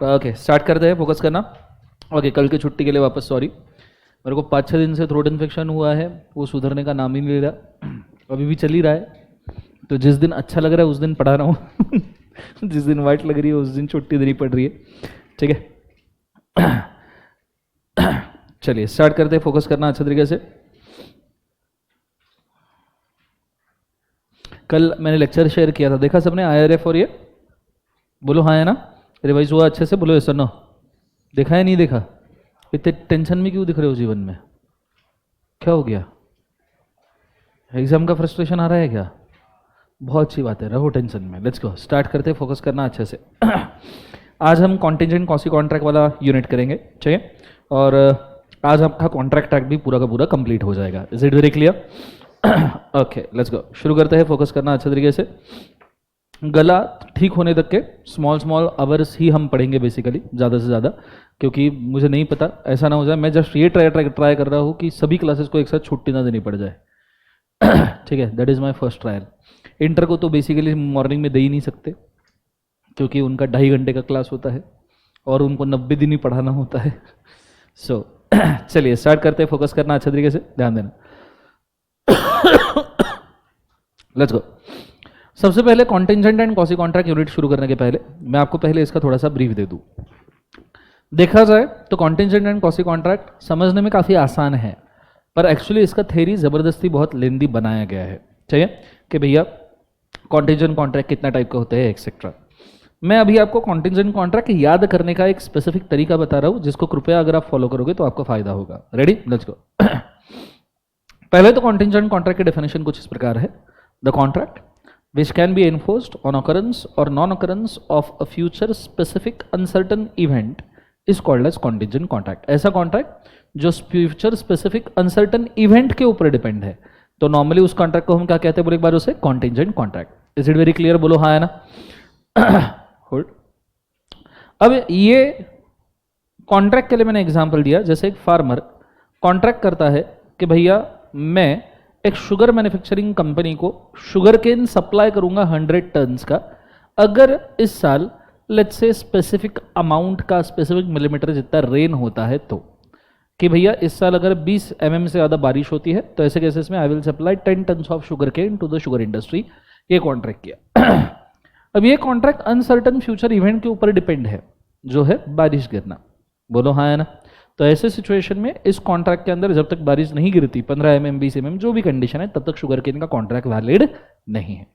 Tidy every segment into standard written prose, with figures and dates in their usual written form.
Okay start करते हैं, focus करना। ओके कल की छुट्टी के लिए वापस सॉरी, मेरे को 5-6 दिन से थ्रोट इन्फेक्शन हुआ है, वो सुधरने का नाम ही नहीं ले रहा, अभी भी चल ही रहा है। तो जिस दिन अच्छा लग रहा है उस दिन पढ़ा रहा हूँ जिस दिन वाइट लग रही है उस दिन छुट्टी देनी पड़ रही है, ठीक है। चलिए स्टार्ट करते हैं, फोकस करना अच्छे तरीके से। कल मैंने लेक्चर शेयर किया था, देखा सबने IRF? और ये बोलो हाँ है ना, रिवाइज हुआ अच्छे से? बोलो ऐसा ना, देखा है नहीं देखा? इतने टेंशन में क्यों दिख रहे हो जीवन में? क्या हो गया? एग्जाम का फ्रस्ट्रेशन आ रहा है क्या? बहुत अच्छी बात है, रहो टेंशन में। लेट्स गो, स्टार्ट करते हैं, फोकस करना अच्छे से। आज हम कॉन्टिजेंट कॉसी कॉन्ट्रैक्ट वाला यूनिट करेंगे, ठीक है? और आज आपका कॉन्ट्रैक्ट ट्रैक भी पूरा का पूरा कंप्लीट हो जाएगा। Is it very clear? Okay let's go, शुरू करते हैं, फोकस करना अच्छे तरीके से। गला ठीक होने तक के स्मॉल आवर्स ही हम पढ़ेंगे बेसिकली, ज़्यादा से ज़्यादा, क्योंकि मुझे नहीं पता ऐसा ना हो जाए, मैं जस्ट ये ट्राई कर रहा हूँ कि सभी क्लासेस को एक साथ छुट्टी ना देनी पड़ जाए। ठीक है, that is my first trial. Inter को तो बेसिकली मॉर्निंग में दे ही नहीं सकते, क्योंकि उनका 2.5 घंटे का क्लास होता है और उनको 90 दिन ही पढ़ाना होता है। सो चलिए स्टार्ट करते हैं, फोकस करना अच्छे तरीके से, ध्यान देना। Let's go. सबसे पहले contingent and quasi contract unit शुरू करने के पहले मैं आपको पहले इसका थोड़ा सा ब्रीफ दे दूं। देखा जाए तो कॉन्टिजेंट एंड कॉसी कॉन्ट्रैक्ट समझने में काफ़ी आसान है, पर एक्चुअली इसका थ्योरी ज़बरदस्ती बहुत लेंदी बनाया गया है, ठीक है? कि भैया कॉन्टिजेंट कॉन्ट्रैक्ट कितना टाइप का होता है एक्सेट्रा। मैं अभी आपको कॉन्टिजेंट कॉन्ट्रैक्ट याद करने का एक स्पेसिफिक तरीका बता रहा हूँ, जिसको कृपया अगर आप फॉलो करोगे तो आपको फायदा होगा। रेडी? Let's go. पहले तो कॉन्टिजेंट कॉन्ट्रैक्ट की डेफिनेशन कुछ इस प्रकार है: the contract which can be enforced on occurrence or non-occurrence of a future specific uncertain event is called as contingent contract। ऐसा कॉन्ट्रैक्ट जो फ्यूचर स्पेसिफिक अनसर्टन इवेंट के ऊपर डिपेंड है, तो नॉर्मली उस कॉन्ट्रैक्ट को हम क्या कहते हैं? बोले एक बार उसे contingent contract. Is it very clear? बोलो हाँ है ना। होल्ड। अब ये कॉन्ट्रैक्ट के लिए मैंने एग्जांपल दिया, जैसे एक फार्मर कॉन्ट्रैक्ट करता है कि भैया मैं एक शुगर मैन्युफैक्चरिंग कंपनी को शुगर केन सप्लाई करूंगा 100 टन्स का, अगर इस साल लेट्स से स्पेसिफिक अमाउंट का, स्पेसिफिक मिलीमीटर जितना रेन होता है, तो कि भैया इस साल अगर 20 mm से ज़्यादा बारिश होती है तो ऐसे केसेस में I will supply 10 tons of sugar cane to the sugar industry. ये कॉन्ट्रैक्ट किया। अब ये कॉन्ट्रैक्ट अनसर्टन फ्यूचर इवेंट के ऊपर डिपेंड है, जो है बारिश गिरना। बोलो हाँ है ना। तो ऐसे सिचुएशन में इस कॉन्ट्रैक्ट के अंदर जब तक बारिश नहीं गिरती 15 mm 20 mm जो भी कंडीशन है, तब तक शुगर केन का कॉन्ट्रैक्ट वैलिड नहीं है।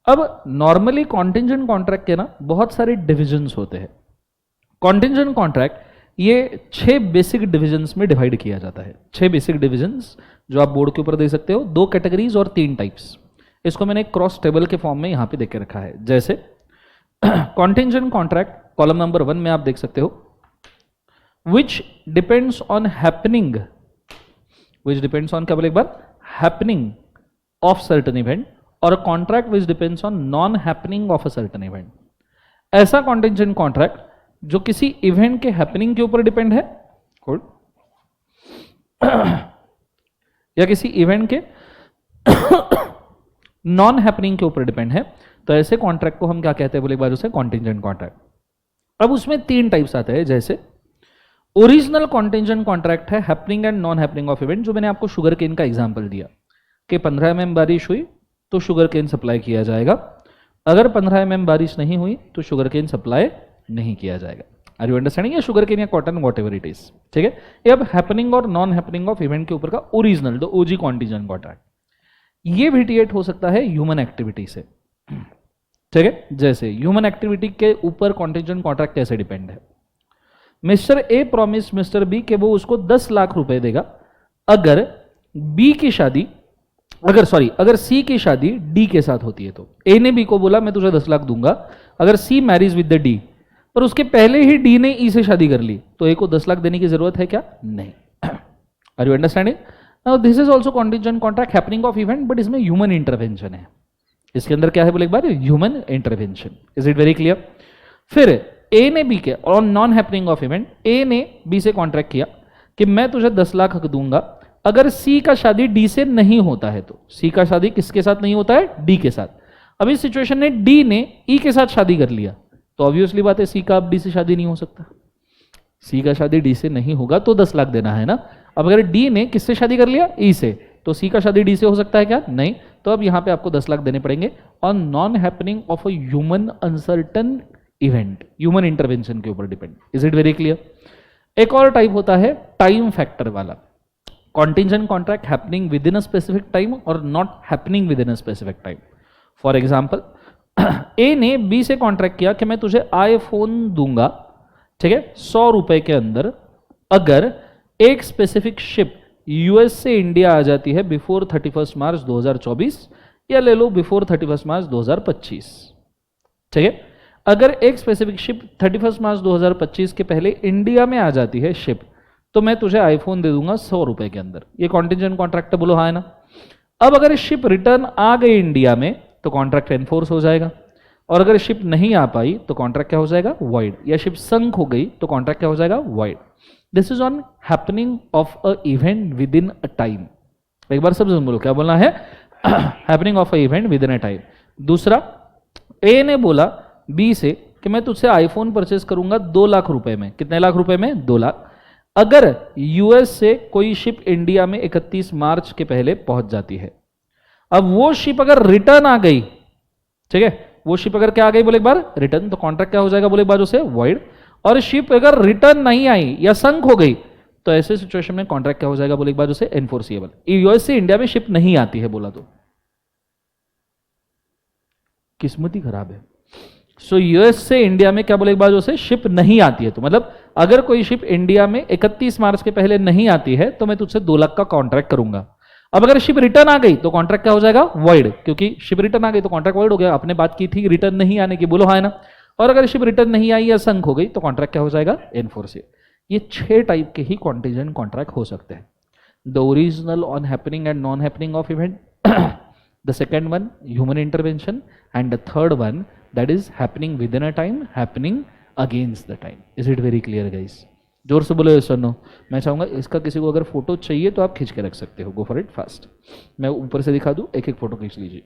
अब नॉर्मली कॉन्टिजेंट कॉन्ट्रैक्ट के ना बहुत सारे डिविजन्स होते हैं। कॉन्टिजेंट कॉन्ट्रैक्ट ये 6 बेसिक डिविजन्स में डिवाइड किया जाता है। 6 बेसिक डिविजन्स जो आप बोर्ड के ऊपर देख सकते हो, 2 कैटेगरीज और 3 टाइप्स। इसको मैंने क्रॉस टेबल के फॉर्म में यहाँ पे देख के रखा है। जैसे कॉन्टिजेंट कॉन्ट्रैक्ट कॉलम नंबर 1 में आप देख सकते हो, which depends on happening, which depends on क्या बोले एक बार? happening of certain event, और contract which depends on non happening of a certain event। ऐसा contingent contract जो किसी इवेंट के हैपनिंग के ऊपर डिपेंड है, या किसी इवेंट के नॉन हैपनिंग के ऊपर डिपेंड है, तो ऐसे कॉन्ट्रैक्ट को हम क्या कहते हैं? बोले एक बार उसे कॉन्टिजेंट कॉन्ट्रैक्ट। अब उसमें 3 टाइप्स आते हैं। जैसे ओरिजिनल कॉन्टिजेंट कॉन्ट्रैक्ट है happening and non happening of event, जो मैंने आपको शुगर केन का एग्जांपल दिया कि 15 mm बारिश हुई तो शुगर केन सप्लाई किया जाएगा, अगर 15 mm बारिश नहीं हुई तो शुगर केन सप्लाई नहीं किया जाएगा। Are you understanding? या शुगर केन या cotton whatever it is, ठीक है? ये अब हैपनिंग और नॉन हैपनिंग ऑफ इवेंट के ऊपर का original the OG contingent contract. ये वेरिएट हो सकता है ह्यूमन एक्टिविटी से, ठीक है? जैसे ह्यूमन एक्टिविटी के ऊपर कॉन्टिजेंट कॉन्ट्रैक्ट कैसे डिपेंड है? Mister A promise mister B कि वो उसको 10 लाख रुपए देगा अगर बी की शादी, अगर सी की शादी डी के साथ होती है। तो ए ने बी को बोला मैं तुझे 10 लाख दूंगा अगर सी मैरिज विद द डी, पर उसके पहले ही डी ने ई से शादी कर ली, तो ए को 10 लाख देने की जरूरत है क्या? नहीं। Are you understanding? Now this is also contingent contract happening of event, but इसमें ह्यूमन इंटरवेंशन है। इसके अंदर क्या है बोले एक बार? Human intervention. Is it very clear? फिर ए ने बी के और non happening of event, A ने बी से कॉन्ट्रैक्ट किया कि मैं तुझे 10 लाख दूंगा अगर सी का शादी डी से नहीं होता है। तो सी का शादी किसके साथ नहीं होता है? डी के साथ। अब इस सिचुएशन में डी ने ई के साथ शादी कर लिया, तो ऑब्वियसली बात है सी का अब डी से शादी नहीं हो सकता, सी का शादी डी से नहीं होगा तो 10 लाख देना है ना। अब अगर डी ने किससे शादी कर लिया, ई से, तो सी का शादी डी से हो सकता है क्या, नहीं। तो अब यहां पे आपको 10 लाख देने पड़ेंगे on non happening of a human uncertain event, human intervention के ऊपर depend. Is it very clear? एक और टाइप होता है टाइम फैक्टर वाला, contingent contract happening within a specific time और not happening within a specific time. For example, A ने B से कॉन्ट्रैक्ट किया कि मैं तुझे आईफोन दूंगा, ठीक है, 100 रुपए के अंदर, अगर एक स्पेसिफिक शिप यूएस से इंडिया आ जाती है बिफोर 31 मार्च 2024, या ले लो बिफोर 31 मार्च 2025, ठीक है। अगर एक स्पेसिफिक शिप 31 मार्च 2025 के पहले इंडिया में आ जाती है शिप, तो मैं तुझे आईफोन दे दूंगा 100 रुपए के अंदर। ये कॉन्टिंजेंट कॉन्ट्रैक्ट है, बोलो हाँ है ना। अब अगर शिप रिटर्न आ गई इंडिया में तो कॉन्ट्रैक्ट एनफोर्स हो जाएगा, और अगर शिप नहीं आ पाई तो कॉन्ट्रैक्ट क्या हो जाएगा, वॉइड, या शिप संक हो गई तो कॉन्ट्रैक्ट क्या हो जाएगा, void. This is on happening of a event within a time. एक बार सब बोलो क्या बोलना है, happening of a event within a time. दूसरा, ए ने बोला बी से कि मैं तुझसे आईफोन परचेस करूंगा 2 लाख रुपए में। कितने लाख रुपए में, 2 लाख। अगर यूएस से कोई शिप इंडिया में 31 मार्च के पहले पहुंच जाती है, अब वो शिप अगर रिटर्न आ गई, ठीक है, वो शिप अगर क्या आ गई बोले एक बार रिटर्न, तो कॉन्ट्रैक्ट क्या हो जाएगा बोले एक बार उसे वॉइड। और शिप अगर रिटर्न नहीं आई या संक हो गई तो ऐसे सिचुएशन में कॉन्ट्रैक्ट क्या हो जाएगा बोले एक बार उसे एनफोर्सिएबल। यूएस से इंडिया में शिप नहीं आती है बोला तो किस्मत ही खराब है। सो यूएस से इंडिया में क्या बोले एक बार उसे शिप नहीं आती है, तो मतलब अगर कोई शिप इंडिया में 31 मार्च के पहले नहीं आती है तो मैं तुझसे 2 लाख का कॉन्ट्रैक्ट करूंगा। अब अगर शिप रिटर्न आ गई तो कॉन्ट्रैक्ट क्या हो जाएगा, वॉइड, क्योंकि शिप रिटर्न आ गई तो कॉन्ट्रैक्ट वॉइड हो गया। आपने बात की थी रिटर्न नहीं आने की, बोलो हाँ है ना। और अगर शिप रिटर्न नहीं आई या संक हो गई तो कॉन्ट्रैक्ट क्या हो जाएगा, एनफोर्सिबल। ये 6 टाइप के ही कॉन्टिजेंट कॉन्ट्रैक्ट हो सकते हैं। The original on happening and non happening of event, the second one human intervention, and the third one that is happening within a time, happening against the time. Is it very clear guys? जोर से बोलो yes or no। मैं चाहूंगा इसका किसी को अगर photo चाहिए तो आप खींच के रख सकते हो, गो फॉर इट फास्ट। मैं ऊपर से दिखा दूं, एक एक फोटो खींच लीजिए।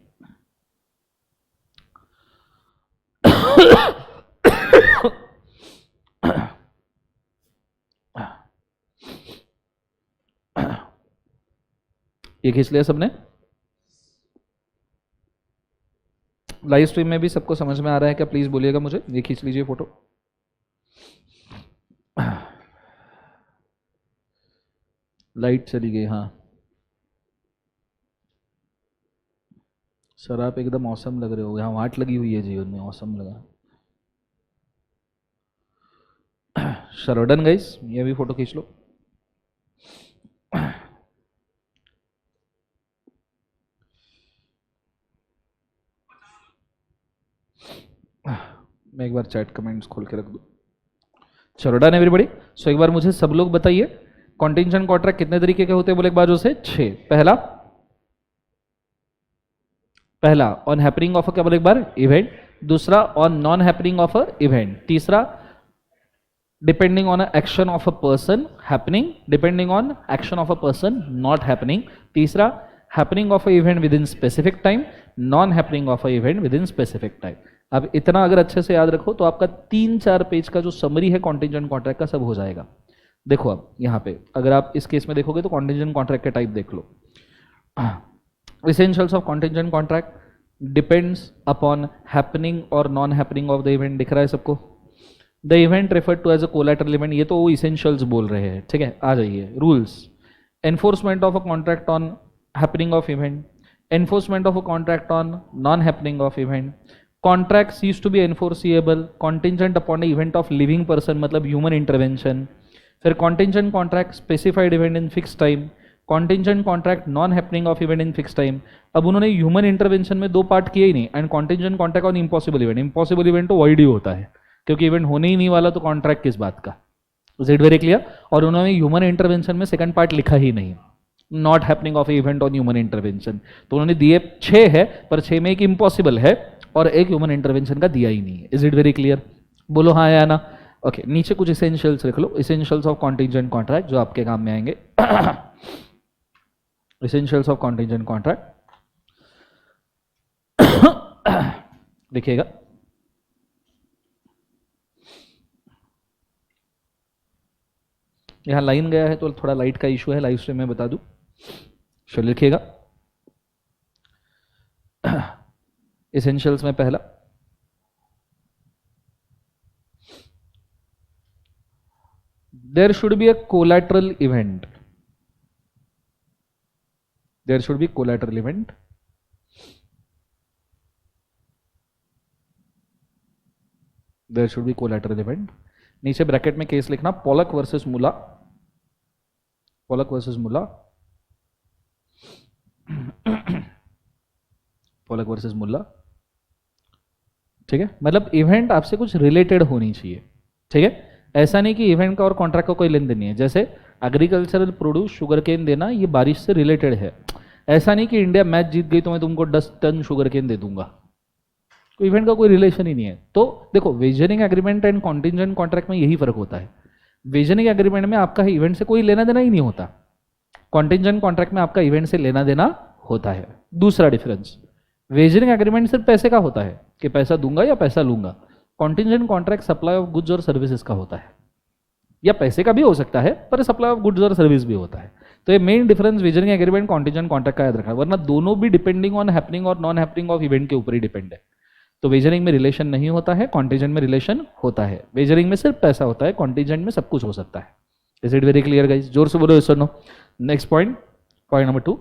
ये खींच लिया सबने? लाइव स्ट्रीम में भी सबको समझ में आ रहा है क्या, प्लीज बोलिएगा मुझे। ये खींच लीजिए फोटो। लाइट चली गई, हाँ सर आप एकदम औसम लग रहे हो, यहाँ वाट लगी हुई है जीवन में, औसम लगा। शरोडन गाइस, ये भी फोटो खींच लो। मैं एक बार चैट कमेंट्स खोल के रख दूं। चलो डन एवरीबॉडी। सो एक बार मुझे सब लोग बताइए कॉन्टिंजेंट कॉन्ट्रैक्ट कितने तरीके के होते हैं बोले एक बार से 6। पहला ऑन हैपनिंग ऑफ अ क्या बोले एक बार इवेंट, दूसरा on non happening of a event, तीसरा depending on action of a person happening, depending on action of a person not happening, तीसरा happening of a event within specific time, non happening of a event within specific time. अब इतना अगर अच्छे से याद रखो तो आपका 3-4 पेज का जो समरी है कॉन्टिंजेंट कॉन्ट्रैक्ट का सब हो जाएगा। देखो अब यहाँ पे अगर आप इस केस में देखोगे तो कॉन्टिंजेंट कॉन्ट्रैक्ट के टाइप देख लो। Essentials of contingent contract depends upon happening or non-happening of the event। दिख रहा है सबको? The event referred to as a collateral event, ये तो वो essentials बोल रहे हैं, ठीक है। आ जाइए rules. Enforcement of a contract on happening of event, enforcement of a contract on non-happening of event, contract cease to be enforceable contingent upon an event of living person मतलब human intervention, फिर contingent contract specified event in fixed time, contingent contract non happening of event in fix time. अब उन्होंने human intervention में 2 part किए ही नहीं, and contingent contract on impossible event. Impossible event तो void ही होता है क्योंकि इवेंट होने ही नहीं वाला, तो कॉन्ट्रैक्ट किस बात का। Is it very clear? और उन्होंने ह्यूमन इंटरवेंशन में सेकंड पार्ट लिखा ही नहीं, not happening of event on human intervention. तो उन्होंने दिए 6 है, पर 6 में एक इम्पॉसिबल है और एक ह्यूमन इंटरवेंशन का दिया ही नहीं है। Is it very clear? बोलो हाँ या ना। ओके, नीचे कुछ इसेंशियल्स लिख लो, इसेंशियल्स ऑफ कॉन्टिंजेंट कॉन्ट्रैक्ट जो आपके काम में आएंगे। Essentials of contingent contract देखिएगा। यहाँ लाइन गया है तो थोड़ा लाइट का इशू है, लाइव स्ट्रीम में बता दूं। चलो लिखिएगा। एसेंशियल्स में पहला, there should be a collateral event, there should be collateral event there should be collateral event. नीचे ब्रैकेट में केस लिखना, Pollock versus Mulla, Pollock versus Mulla, Pollock versus Mulla, ठीक है। मतलब इवेंट आपसे कुछ रिलेटेड होनी चाहिए, ठीक है। ऐसा नहीं कि इवेंट का और कॉन्ट्रैक्ट का कोई लेन देन नहीं है। जैसे एग्रीकल्चरल प्रोड्यूस शुगर केन देना, ये बारिश से रिलेटेड है। ऐसा नहीं कि इंडिया मैच जीत गई तो मैं तुमको 10 टन शुगर केन दे दूंगा, तो इवेंट का कोई रिलेशन ही नहीं है। तो देखो, वेजनिंग एग्रीमेंट एंड कॉन्टिंजेंट कॉन्ट्रैक्ट में यही फर्क होता है। वेजनिंग एग्रीमेंट में आपका इवेंट से कोई लेना देना ही नहीं होता, कॉन्टिंजेंट कॉन्ट्रैक्ट में आपका इवेंट से लेना देना होता है। दूसरा डिफरेंस, वेजनिंग एग्रीमेंट सिर्फ पैसे का होता है कि पैसा दूंगा या पैसा लूंगा। Contingent contract supply of goods और सर्विसेज का होता है, या पैसे का भी हो सकता है पर सप्लाई ऑफ गुड्स और सर्विस भी होता है। तो ये main difference वेजनिंग agreement contingent contract का याद रखना, वरना दोनों भी डिपेंडिंग ऑन हैपनिंग और नॉन हैपनिंग ऑफ इवेंट के ऊपर ही डिपेंड है। तो वेजनिंग में रिलेशन नहीं होता है, कॉन्टिंजेंट में रिलेशन होता है। वेजनिंग में सिर्फ पैसा होता है, कॉन्टिंजेंट में सब कुछ हो सकता है। Is it very clear guys? जोर से बोलो यस और no. Next point, point number 2,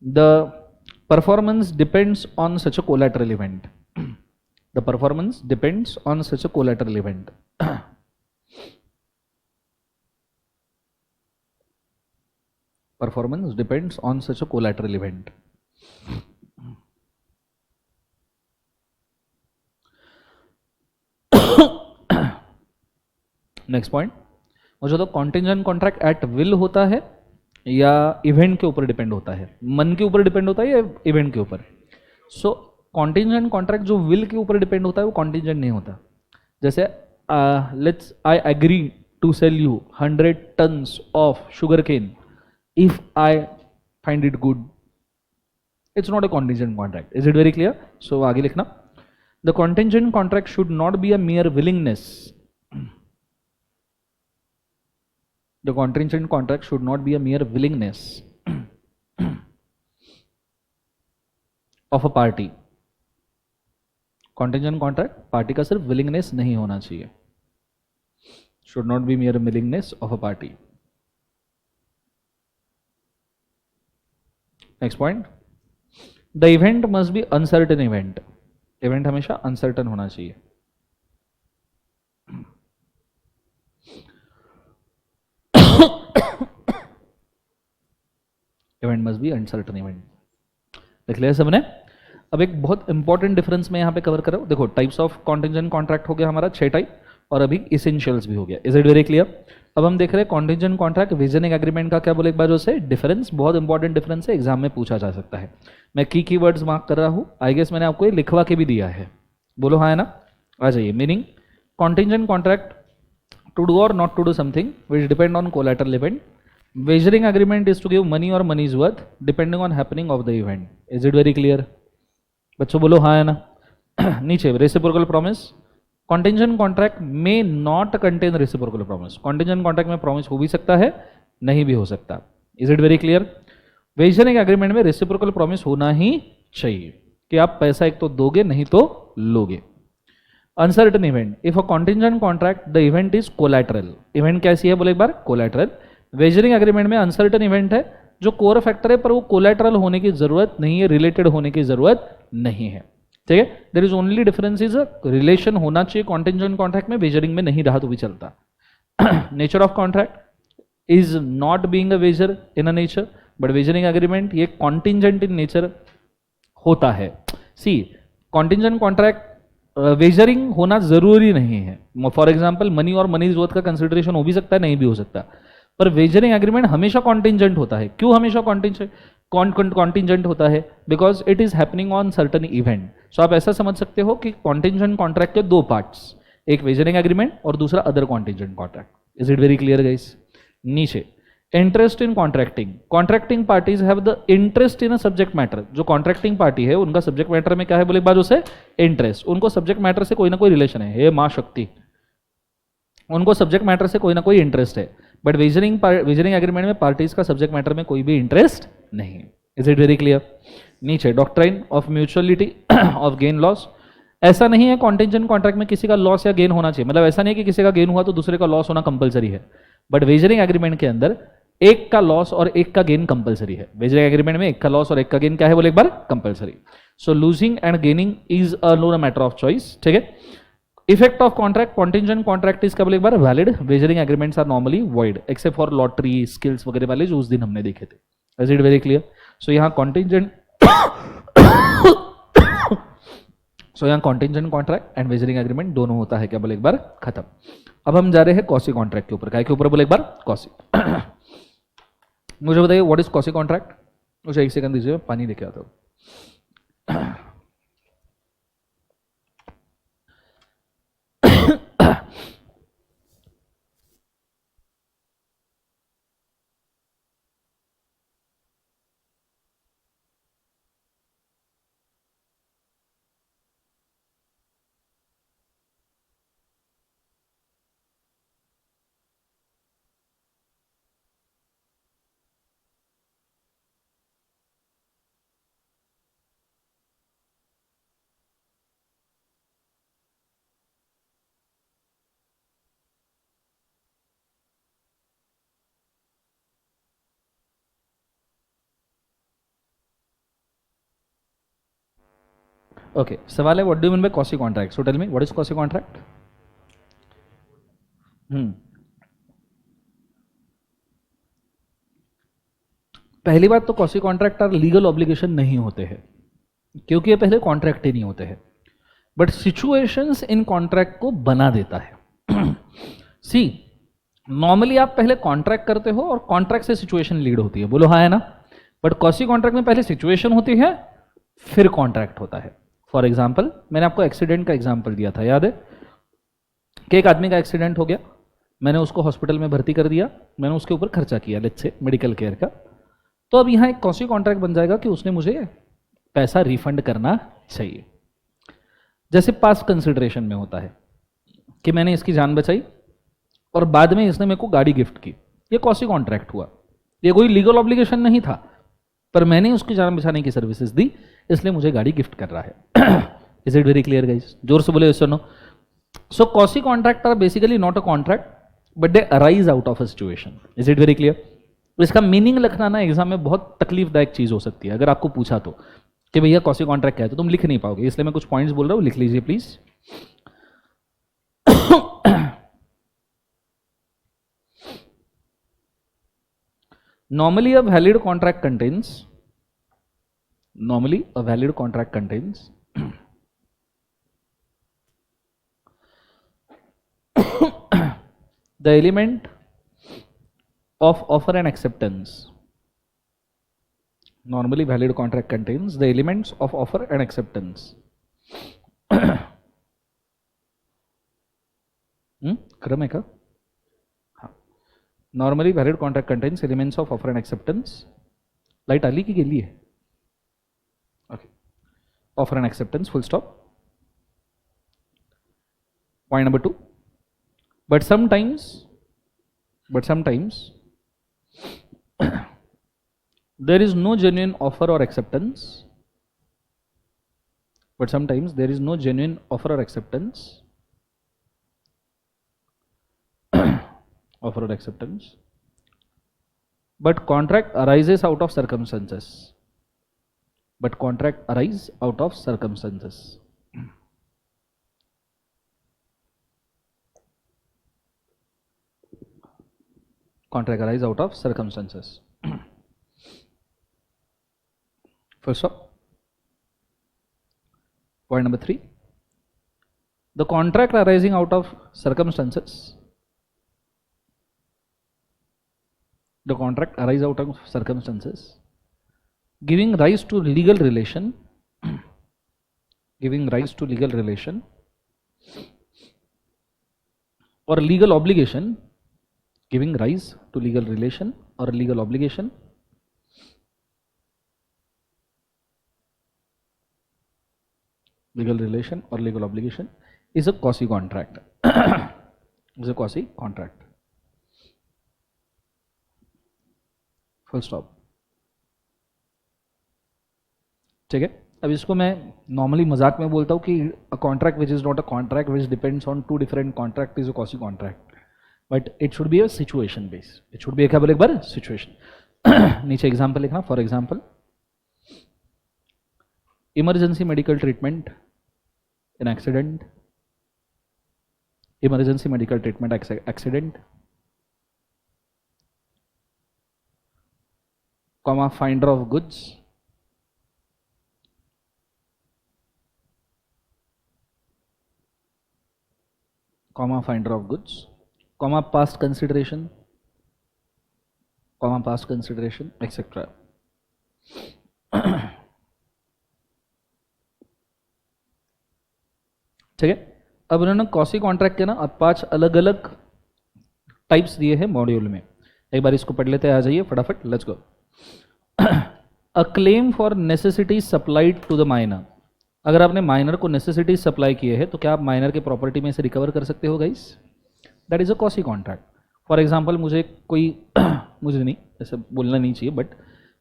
the performance depends on such a collateral event. The performance depends on such a collateral event. Performance depends on such a collateral event. Next point, मुझे तो contingent contract at will होता है या event के ऊपर depend होता है, मन के ऊपर डिपेंड होता है या इवेंट के ऊपर। सो कॉन्टिंजेंट कॉन्ट्रैक्ट जो विल के ऊपर डिपेंड होता है वो कॉन्टिंजेंट नहीं होता। जैसे let's I agree to sell you 100 tons of sugar cane if I find it good, it's not a contingent contract. Is it very clear? So आगे लिखना, the contingent contract should not be a mere willingness, the contingent contract should not be a mere willingness of a party. contingent contract party का सिर्फ willingness नहीं होना चाहिए, should not be mere willingness of a party. next point, the event must be uncertain event. event हमेशा uncertain होना चाहिए। Event must be uncertain event. देख लिया सबने? अब एक बहुत इंपॉर्टेंट डिफरेंस मैं यहाँ पे कवर कर रहा हूँ। देखो, टाइप्स ऑफ कॉन्टिंजेंट कॉन्ट्रैक्ट हो गया हमारा 6 टाइप, और अभी इसेंशियल्स भी हो गया। Is it very clear? अब हम देख रहे हैं कॉन्टिंजेंट कॉन्ट्रैक्ट वेजनिंग एग्रीमेंट का क्या बोले एक बार से डिफरेंस, बहुत इंपॉर्टेंट डिफरेंस है, एग्जाम में पूछा जा सकता है। मैं की वर्ड्स मार्क कर रहा हूँ, आई गेस मैंने आपको ये लिखवा के भी दिया है, बोलो हाँ है ना? आ जाइए। Meaning, contingent contract to do और not to do something which depend on collateral event. Wagering agreement is to give money or money's worth depending on happening of the event. Is it very clear? बच्चों बोलो हाँ है ना? नीचे reciprocal promise. Contingent contract may not contain reciprocal promise. Contingent contract में promise हो भी सकता है, नहीं भी हो सकता। Is it very clear? Wagering agreement में reciprocal promise होना ही चाहिए कि आप पैसा एक तो दोगे नहीं तो लोगे। Uncertain event. If a contingent contract, the event is collateral. Event कैसी है बोले एक बार? Collateral. वेजरिंग एग्रीमेंट में अनसर्टन इवेंट है जो कोर फैक्टर है, पर वो कोलैटरल होने की जरूरत नहीं है, रिलेटेड होने की जरूरत नहीं है, ठीक है। There is only difference is relation होना चाहिए कॉन्टिंजेंट कॉन्ट्रैक्ट में, वेजरिंग में नहीं रहा तो भी चलता। Nature of contract is not being a wager in a nature, but wagering agreement ये कॉन्टिंजेंट इन नेचर होता है। सी, कॉन्टिंजेंट कॉन्ट्रैक्ट वेजरिंग होना जरूरी नहीं है। फॉर एग्जाम्पल, मनी और मनी वर्थ का कंसिडरेशन हो भी सकता है, नहीं भी हो सकता, पर वेजरिंग एग्रीमेंट हमेशा कॉन्टिंजेंट होता है। क्यों हमेशा कॉन्टिंजेंट होता है? Because it is happening on certain event. So आप ऐसा समझ सकते हो कि कॉन्टिंजेंट कॉन्ट्रैक्ट के 2 पार्ट्स, एक वेजरिंग एग्रीमेंट और दूसरा other contingent contract. Is it very clear guys? नीचे interest in contracting, contracting parties have the interest in a subject matter. जो कॉन्ट्रैक्टिंग पार्टी है उनका सब्जेक्ट मैटर में क्या है बोले एक बार उसे इंटरेस्ट, उनको सब्जेक्ट मैटर से कोई ना कोई रिलेशन है, हे माँ शक्ति, उनको सब्जेक्ट मैटर से कोई ना कोई इंटरेस्ट है। बट विजनिंग एग्रीमेंट में पार्टीज का सब्जेक्ट मैटर में कोई भी इंटरेस्ट नहीं है। Is it very clear? नीचे doctrine of mutuality of gain loss, ऐसा नहीं है कॉन्टिंजेंट कॉन्ट्रैक्ट में किसी का लॉस या गेन होना चाहिए, मतलब ऐसा नहीं है कि किसी का गेन हुआ तो दूसरे का लॉस होना कंपलसरी है, बट वेजरिंग एग्रीमेंट के अंदर एक का लॉस और एक का गेन कंपलसरी है। वेजरिंग एग्रीमेंट में एक का लॉस और एक का गेन क्या है बोले एक बार compulsory. So losing and gaining is a no matter of choice, ठीक है। Effect of contract, contingent contract is क्या बोले एक बार valid, wagering agreements are normally void except for lottery skills वगैरह वाले जो उस दिन हमने देखे थे। Is it very clear? So यहाँ कॉन्टिंजेंट सो यहाँ contingent contract and wagering agreement दोनों होता है क्या बोले एक बार खत्म। अब हम जा रहे हैं कॉसी कॉन्ट्रैक्ट के ऊपर, काय के ऊपर बोले एक बार कॉसी। मुझे बताइए व्हाट इज कॉसी कॉन्ट्रैक्ट? मुझे एक सेकंड दीजिए, पानी लेके आता हूँ। ओके, सवाल है what do you mean by quasi contract? So tell me what is quasi contract? पहली बात तो quasi contract are legal obligation नहीं होते हैं, क्योंकि ये पहले कॉन्ट्रैक्ट ही नहीं होते हैं, बट सिचुएशंस इन कॉन्ट्रैक्ट को बना देता है। सी, नॉर्मली आप पहले कॉन्ट्रैक्ट करते हो और कॉन्ट्रैक्ट से सिचुएशन लीड होती है, बोलो हाँ है ना। बट कॉसी कॉन्ट्रैक्ट में पहले सिचुएशन होती है फिर कॉन्ट्रैक्ट होता है। फॉर एग्जाम्पल मैंने आपको एक्सीडेंट का एग्जाम्पल दिया था, याद है कि एक आदमी का एक्सीडेंट हो गया, मैंने उसको हॉस्पिटल में भर्ती कर दिया, मैंने उसके ऊपर खर्चा किया लेट्स से मेडिकल केयर का, तो अब यहाँ एक कॉसी कॉन्ट्रैक्ट बन जाएगा कि उसने मुझे पैसा रिफंड करना चाहिए। जैसे पास्ट कंसिडरेशन में होता है कि मैंने इसकी जान बचाई और बाद में इसने मेरे को गाड़ी गिफ्ट की, ये कॉसी कॉन्ट्रैक्ट हुआ, ये कोई लीगल ऑब्लिगेशन नहीं था, पर मैंने उसकी जान बचाने की सर्विसेज दी इसलिए मुझे गाड़ी गिफ्ट कर रहा है। Is it very clear guys? जोर से बोले सुनो। So quasi contract are basically not a contract but they arise out of a situation. Is it very clear? इसका मीनिंग लिखना ना एग्जाम में बहुत तकलीफदायक चीज हो सकती है, अगर आपको पूछा तो कि भैया कॉसी कॉन्ट्रैक्ट क्या है, तो तुम लिख नहीं पाओगे, इसलिए मैं कुछ पॉइंट्स बोल रहा हूं, लिख लीजिए please. Normally a valid contract contains the element of offer and acceptance. Normally valid contract contains the elements of offer and acceptance. क्रम है का? Normally valid contract contains elements of offer and acceptance. Light आली की गेली है? Okay. Offer and acceptance, full stop. Point number 2. But sometimes there is no genuine offer or acceptance. Offer or acceptance, but contract arises out of circumstances. Contract arise out of circumstances. First up, point number 3, the contract arising out of circumstances, giving rise to legal relation or legal obligation giving rise to legal relation और legal obligation. Legal relation or legal obligation is a quasi contract. Is a quasi contract. Full stop. ठीक है. अब इसको मैं normally मजाक में बोलता हूँ कि a contract which is not a contract which depends on two different contract is a quasi contract, but it should be a situation base. It should be क्या बोले एक बार, सिचुएशन. नीचे एग्जाम्पल लिखना. For example, emergency medical treatment in accident, emergency medical treatment accident, comma finder of goods, comma finder of goods, comma past consideration, comma past consideration, etc. ठीक है. अब उन्होंने कॉसी कॉन्ट्रैक्ट के ना अब 5 अलग अलग टाइप्स दिए हैं मॉड्यूल में. एक बार इसको पढ़ लेते हैं. आ जाइए फटाफट, let's go. A claim for necessity supplied to the minor. अगर आपने माइनर को नेसेसिटी सप्लाई किए हैं तो क्या आप माइनर के प्रॉपर्टी में से रिकवर कर सकते हो guys? That is a quasi contract. For example, मुझे कोई मुझे नहीं, ऐसे बोलना नहीं चाहिए, बट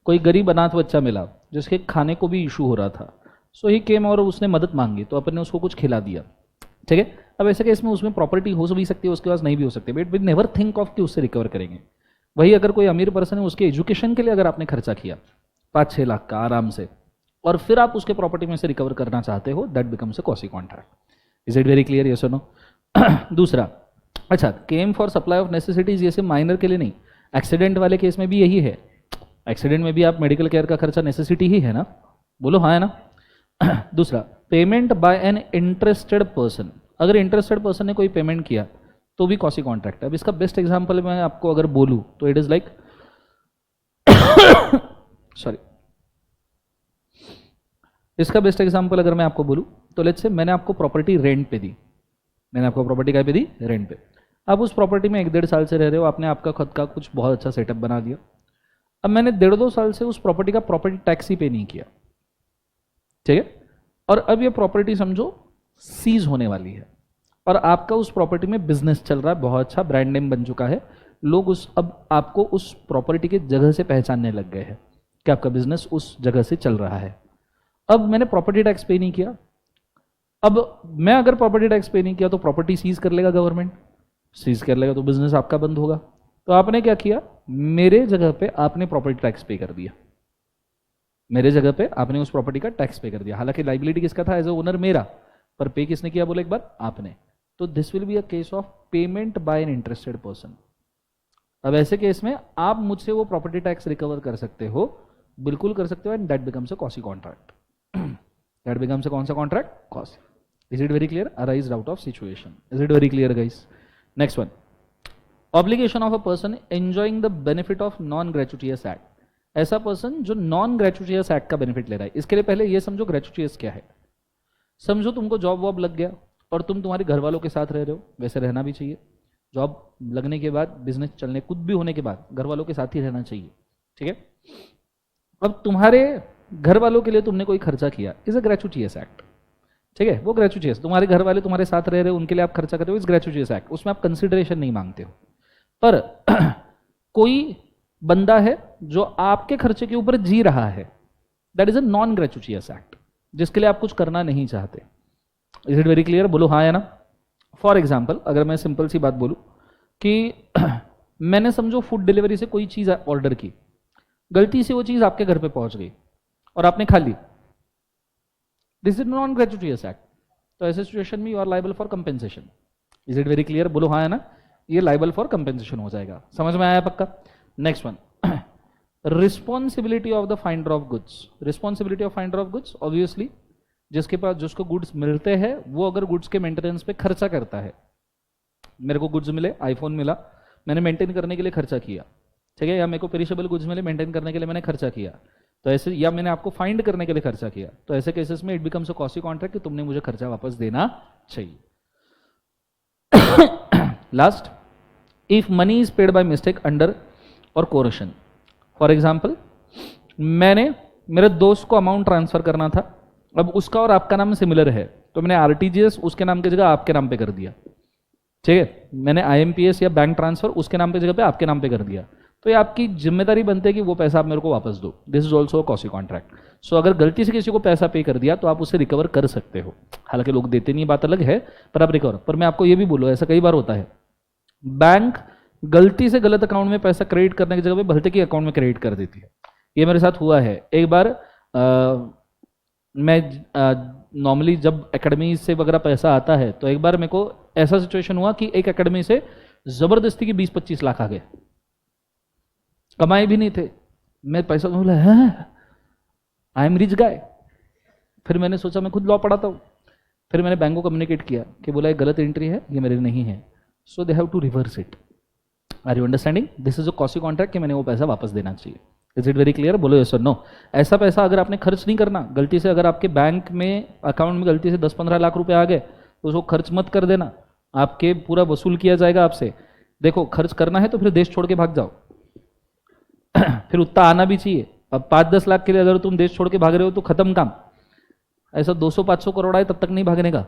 कोई गरीब अनाथ बच्चा मिला जिसके खाने को भी इशू हो रहा था. सो ही केम और उसने मदद मांगी तो अपन ने उसको कुछ खिला दिया. ठीक है. अब ऐसे केस में उसमें प्रॉपर्टी हो भी सकती है, उसके पास नहीं भी हो सकती, but we never think of कि उससे रिकवर करेंगे. वही अगर कोई अमीर पर्सन है, उसके एजुकेशन के लिए अगर आपने खर्चा किया 5-6 लाख का आराम से, और फिर आप उसके प्रॉपर्टी में से रिकवर करना चाहते हो, that becomes a quasi contract. Is it very clear? Yes और नो? दूसरा, अच्छा, came for supply of necessities. ये सिर्फ माइनर के लिए नहीं, एक्सीडेंट वाले केस में भी यही है. एक्सीडेंट में भी आप मेडिकल केयर का खर्चा नेसेसिटी ही है ना? बोलो हाँ है ना? दूसरा, payment by an interested person. अगर इंटरेस्टेड पर्सन ने कोई पेमेंट किया तो भी कॉसी कॉन्ट्रैक्ट है. अब इसका बेस्ट एग्जांपल मैं आपको अगर बोलूं तो इट इज लाइक सॉरी, इसका बेस्ट एग्जांपल अगर मैं आपको बोलूं तो लेट्स से मैंने आपको प्रॉपर्टी रेंट पे दी. मैंने आपको प्रॉपर्टी क्या पे दी? रेंट पे. आप उस प्रॉपर्टी में 1-1.5 साल से रह रहे हो, आपने आपका खुद का कुछ बहुत अच्छा सेटअप बना दिया. अब मैंने 1.5-2 साल से उस प्रॉपर्टी का प्रॉपर्टी टैक्स ही पे नहीं किया. ठीक है. और अब ये प्रॉपर्टी समझो सीज होने वाली है और आपका उस प्रॉपर्टी में बिजनेस चल रहा है, बहुत अच्छा ब्रांड नेम बन चुका है. लोग अब आपको उस प्रॉपर्टी के जगह से पहचानने लग गए हैं कि आपका बिजनेस उस जगह से चल रहा है. अब मैंने प्रॉपर्टी टैक्स पे नहीं किया. अब मैं अगर प्रॉपर्टी टैक्स पे नहीं किया तो प्रॉपर्टी सीज कर लेगा गवर्नमेंट. सीज कर लेगा तो बिजनेस आपका बंद होगा. तो आपने क्या किया? मेरे जगह पे आपने प्रॉपर्टी टैक्स पे कर दिया. मेरे जगह पे आपने उस प्रॉपर्टी का टैक्स पे कर दिया. हालांकि लाइबिलिटी किसका था? एज अ ओनर मेरा, पर पे किसने किया? बोले एक बार, आपने. तो this will be a case of payment by an interested person. अब ऐसे केस में आप मुझसे वो प्रॉपर्टी टैक्स रिकवर कर सकते हो, बिल्कुल कर सकते हो, and that becomes a quasi contract. That becomes a कौन सा contract? Quasi. Is it very clear? Arised out of situation. Is it very clear guys? Next one, obligation of a person enjoying the benefit of non gratuitous act. ऐसा person जो non gratuitous act का benefit ले रहा है. इसके लिए पहले ये समझो ग्रेचुटियस क्या है. समझो तुमको जॉब वॉब लग गया और तुम तुम्हारे घर वालों के साथ रह रहे हो. वैसे रहना भी चाहिए. जॉब लगने के बाद, बिजनेस चलने कुछ भी होने के बाद घर वालों के साथ ही रहना चाहिए. ठीक है. अब तुम्हारे घर वालों के लिए तुमने कोई खर्चा किया, इज अ ग्रेचुटियस एक्ट. ठीक है, वो ग्रेचुटियस. तुम्हारे घर वाले तुम्हारे साथ रह रहे हो, उनके लिए आप खर्चा कर रहे हो, इज ग्रेचुटियस एक्ट. उसमें आप कंसिडरेशन नहीं मांगते हो. पर कोई बंदा है जो आपके खर्चे के ऊपर जी रहा है, that is a non gratuitous act, जिसके लिए आप कुछ करना नहीं चाहते. Is it very clear? बोलो हाँ या ना? फॉर एग्जाम्पल, अगर मैं सिंपल सी बात बोलूं कि मैंने समझो फूड डिलीवरी से कोई चीज़ ऑर्डर की, गलती से वो चीज़ आपके घर पे पहुंच गई और आपने खा ली, this is non gratuitous act. तो ऐसे सिचुएशन में you are liable for compensation. Is it very clear? बोलो हाँ है ना? ये लाइबल फॉर कंपेंसेशन हो जाएगा. समझ में आया पक्का? Next one, responsibility of the finder of goods. Responsibility of finder of goods, obviously जिसके पास जिसको गुड्स मिलते हैं वो अगर गुड्स के मेंटेनेंस पे खर्चा करता है. मेरे को गुड्स मिले, आईफोन मिला, मैंने मेंटेन करने के लिए खर्चा किया. ठीक है. या मेरे को पेरिशेबल गुड्स मिले, मेंटेन करने के लिए मैंने खर्चा किया. तो ऐसे, या मैंने आपको फाइंड करने के लिए खर्चा किया, तो ऐसे केसेस में it becomes a costly contract कि तुमने मुझे खर्चा वापस देना चाहिए. Last, if money is paid by mistake under और कोरेशन। फॉर एग्जाम्पल, मैंने मेरे दोस्त को अमाउंट ट्रांसफर करना था, अब उसका और आपका नाम सिमिलर है, तो मैंने आरटीजीएस उसके नाम की जगह आपके नाम पे कर दिया, ठीक है। मैंने आईएमपीएस या बैंक ट्रांसफर उसके नाम पे जगह पे आपके नाम पे कर दिया, तो ये आपकी जिम्मेदारी बनती है कि वो पैसा आप मेरे को वापस दो। This is also quasi contract. So अगर गलती से किसी को पैसा पे कर दिया तो आप उसे रिकवर कर सकते हो, हालांकि लोग देते नहीं, बात अलग है, पर आप रिकवर। पर मैं आपको ये भी बोलूँ, ऐसा कई बार होता है, बैंक गलती से गलत अकाउंट में पैसा क्रेडिट करने की जगह पे भलते की अकाउंट में क्रेडिट कर देती है। ये मेरे साथ हुआ है एक बार। मैं नॉर्मली जब एकेडमी से वगैरह पैसा आता है, तो एक बार मेरे को ऐसा सिचुएशन हुआ कि एक एकेडमी से जबरदस्ती की 20-25 लाख आ गए, कमाए भी नहीं थे, मैं पैसा बोला है, आई एम रिच गाय। फिर मैंने सोचा मैं खुद लॉ पढ़ाता हूँ, फिर मैंने बैंक को कम्युनिकेट किया कि बोला ये गलत एंट्री है, ये मेरे नहीं है, so they have to reverse it. Are you understanding? This is a quasi contract कि मैंने वो पैसा वापस देना चाहिए। Is it very clear? बोलो यस और नो। ऐसा पैसा अगर आपने खर्च नहीं करना, गलती से अगर आपके बैंक में अकाउंट में गलती से 10-15 लाख रुपए आ गए, तो उसको खर्च मत कर देना, आपके पूरा वसूल किया जाएगा आपसे। देखो, खर्च करना है तो फिर देश छोड़ के भाग जाओ फिर उतना आना भी चाहिए। अब 5-10 लाख के लिए अगर तुम देश छोड़ के भाग रहे हो तो खत्म काम। ऐसा 200-500 करोड़ आए तब तक नहीं भागने का।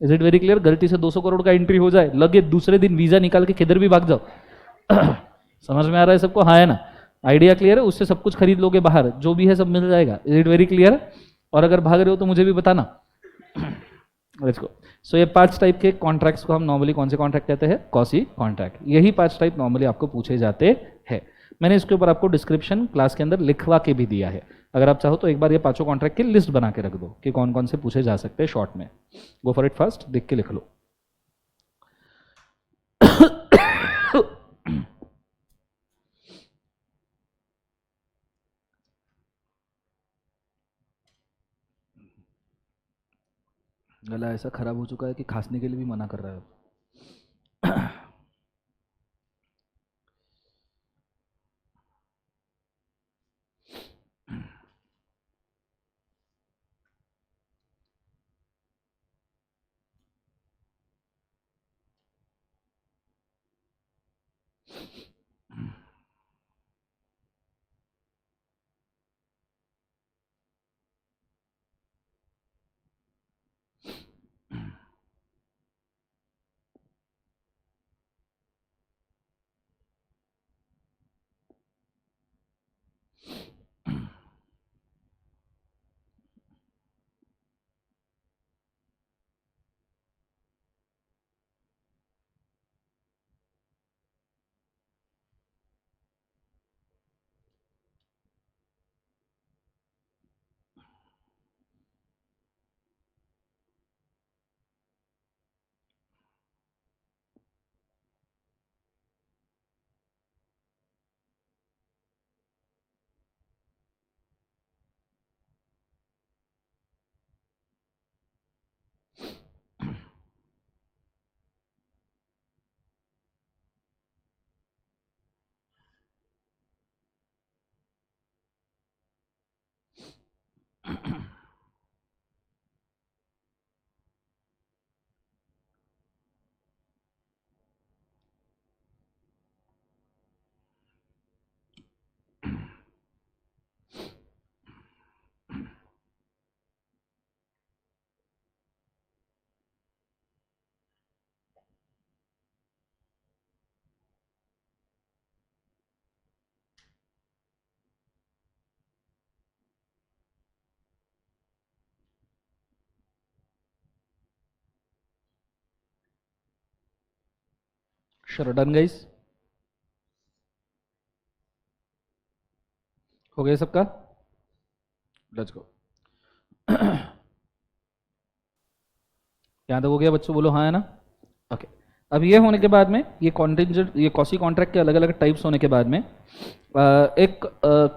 Is it very clear? गलती से 200 करोड़ का एंट्री हो जाए, लगे दूसरे दिन वीजा निकाल के किधर भी भाग जाओ समझ में आ रहा है सबको? हाँ है ना? आइडिया क्लियर है? उससे सब कुछ खरीद लोगे बाहर, जो भी है सब मिल जाएगा। Is it very clear? और अगर भाग रहे हो तो मुझे भी बताना लेट्स गो। सो ये 5 टाइप के कॉन्ट्रैक्ट्स को हम नॉर्मली कौन से कॉन्ट्रैक्ट कहते हैं? Quasi contract. यही 5 टाइप नॉर्मली आपको पूछे जाते हैं। मैंने इसके ऊपर आपको डिस्क्रिप्शन क्लास के अंदर लिखवा के भी दिया है, अगर आप चाहो तो एक बार ये 5 कॉन्ट्रैक्ट की लिस्ट बना के रख दो कि कौन कौन से पूछे जा सकते हैं शॉर्ट में। गो फॉर इट फास्ट, देख के लिख लो। गला ऐसा खराब हो चुका है कि खांसने के लिए भी मना कर रहा है। Sure, done guys? हो गया सबका? Let's go. यहाँ तक हो गया बच्चों? बोलो हाँ है ना? ओके। अब ये होने के बाद में, ये कॉन्टिंजेंट, ये कॉसी कॉन्ट्रैक्ट के अलग अलग टाइप्स होने के बाद में एक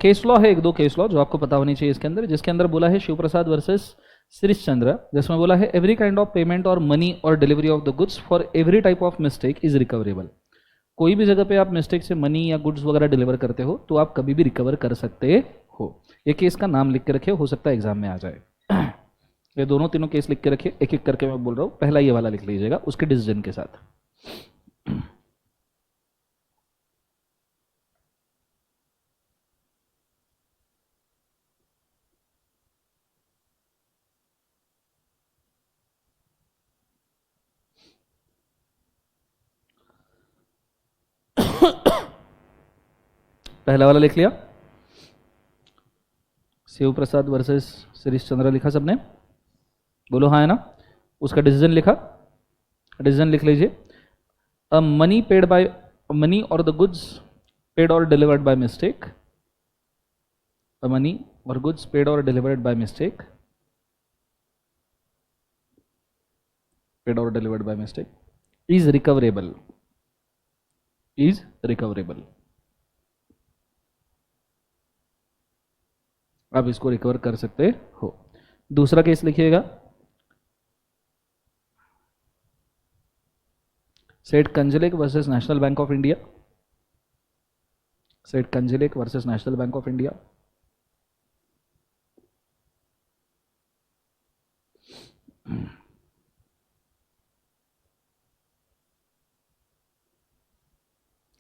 केस लॉ है, 1-2 केस लॉ जो आपको पता होनी चाहिए इसके अंदर, जिसके अंदर बोला है शिव प्रसाद वर्सेस श्रीश चंद्र, जिसमें बोला है एवरी काइंड ऑफ पेमेंट और मनी और delivery of the goods for every type of mistake is recoverable. कोई भी जगह पे आप मिस्टेक से मनी या गुड्स वगैरह डिलीवर करते हो तो आप कभी भी रिकवर कर सकते हो। ये केस का नाम लिख के रखिए, हो सकता है एग्जाम में आ जाए। ये दोनों तीनों केस लिख के रखिए, एक एक करके मैं बोल रहा हूँ। पहला ये वाला लिख लीजिएगा उसके डिसीजन के साथ। पहला वाला लिख लिया, शिव प्रसाद वर्सेस शिरीष चंद्रा लिखा सबने, बोलो हाँ है ना। उसका डिसीजन लिखा, डिसीजन लिख लीजिए, अ मनी पेड बाय मनी और द गुड्स पेड और delivered by mistake, a money और गुड्स पेड और डिलीवर्ड बाय मिस्टेक, पेड और delivered by mistake is recoverable, is recoverable. आप इसको रिकवर कर सकते हो। दूसरा केस लिखिएगा, सेठ कंजलेक versus national bank of India, Seth कंजलेक versus national bank of India.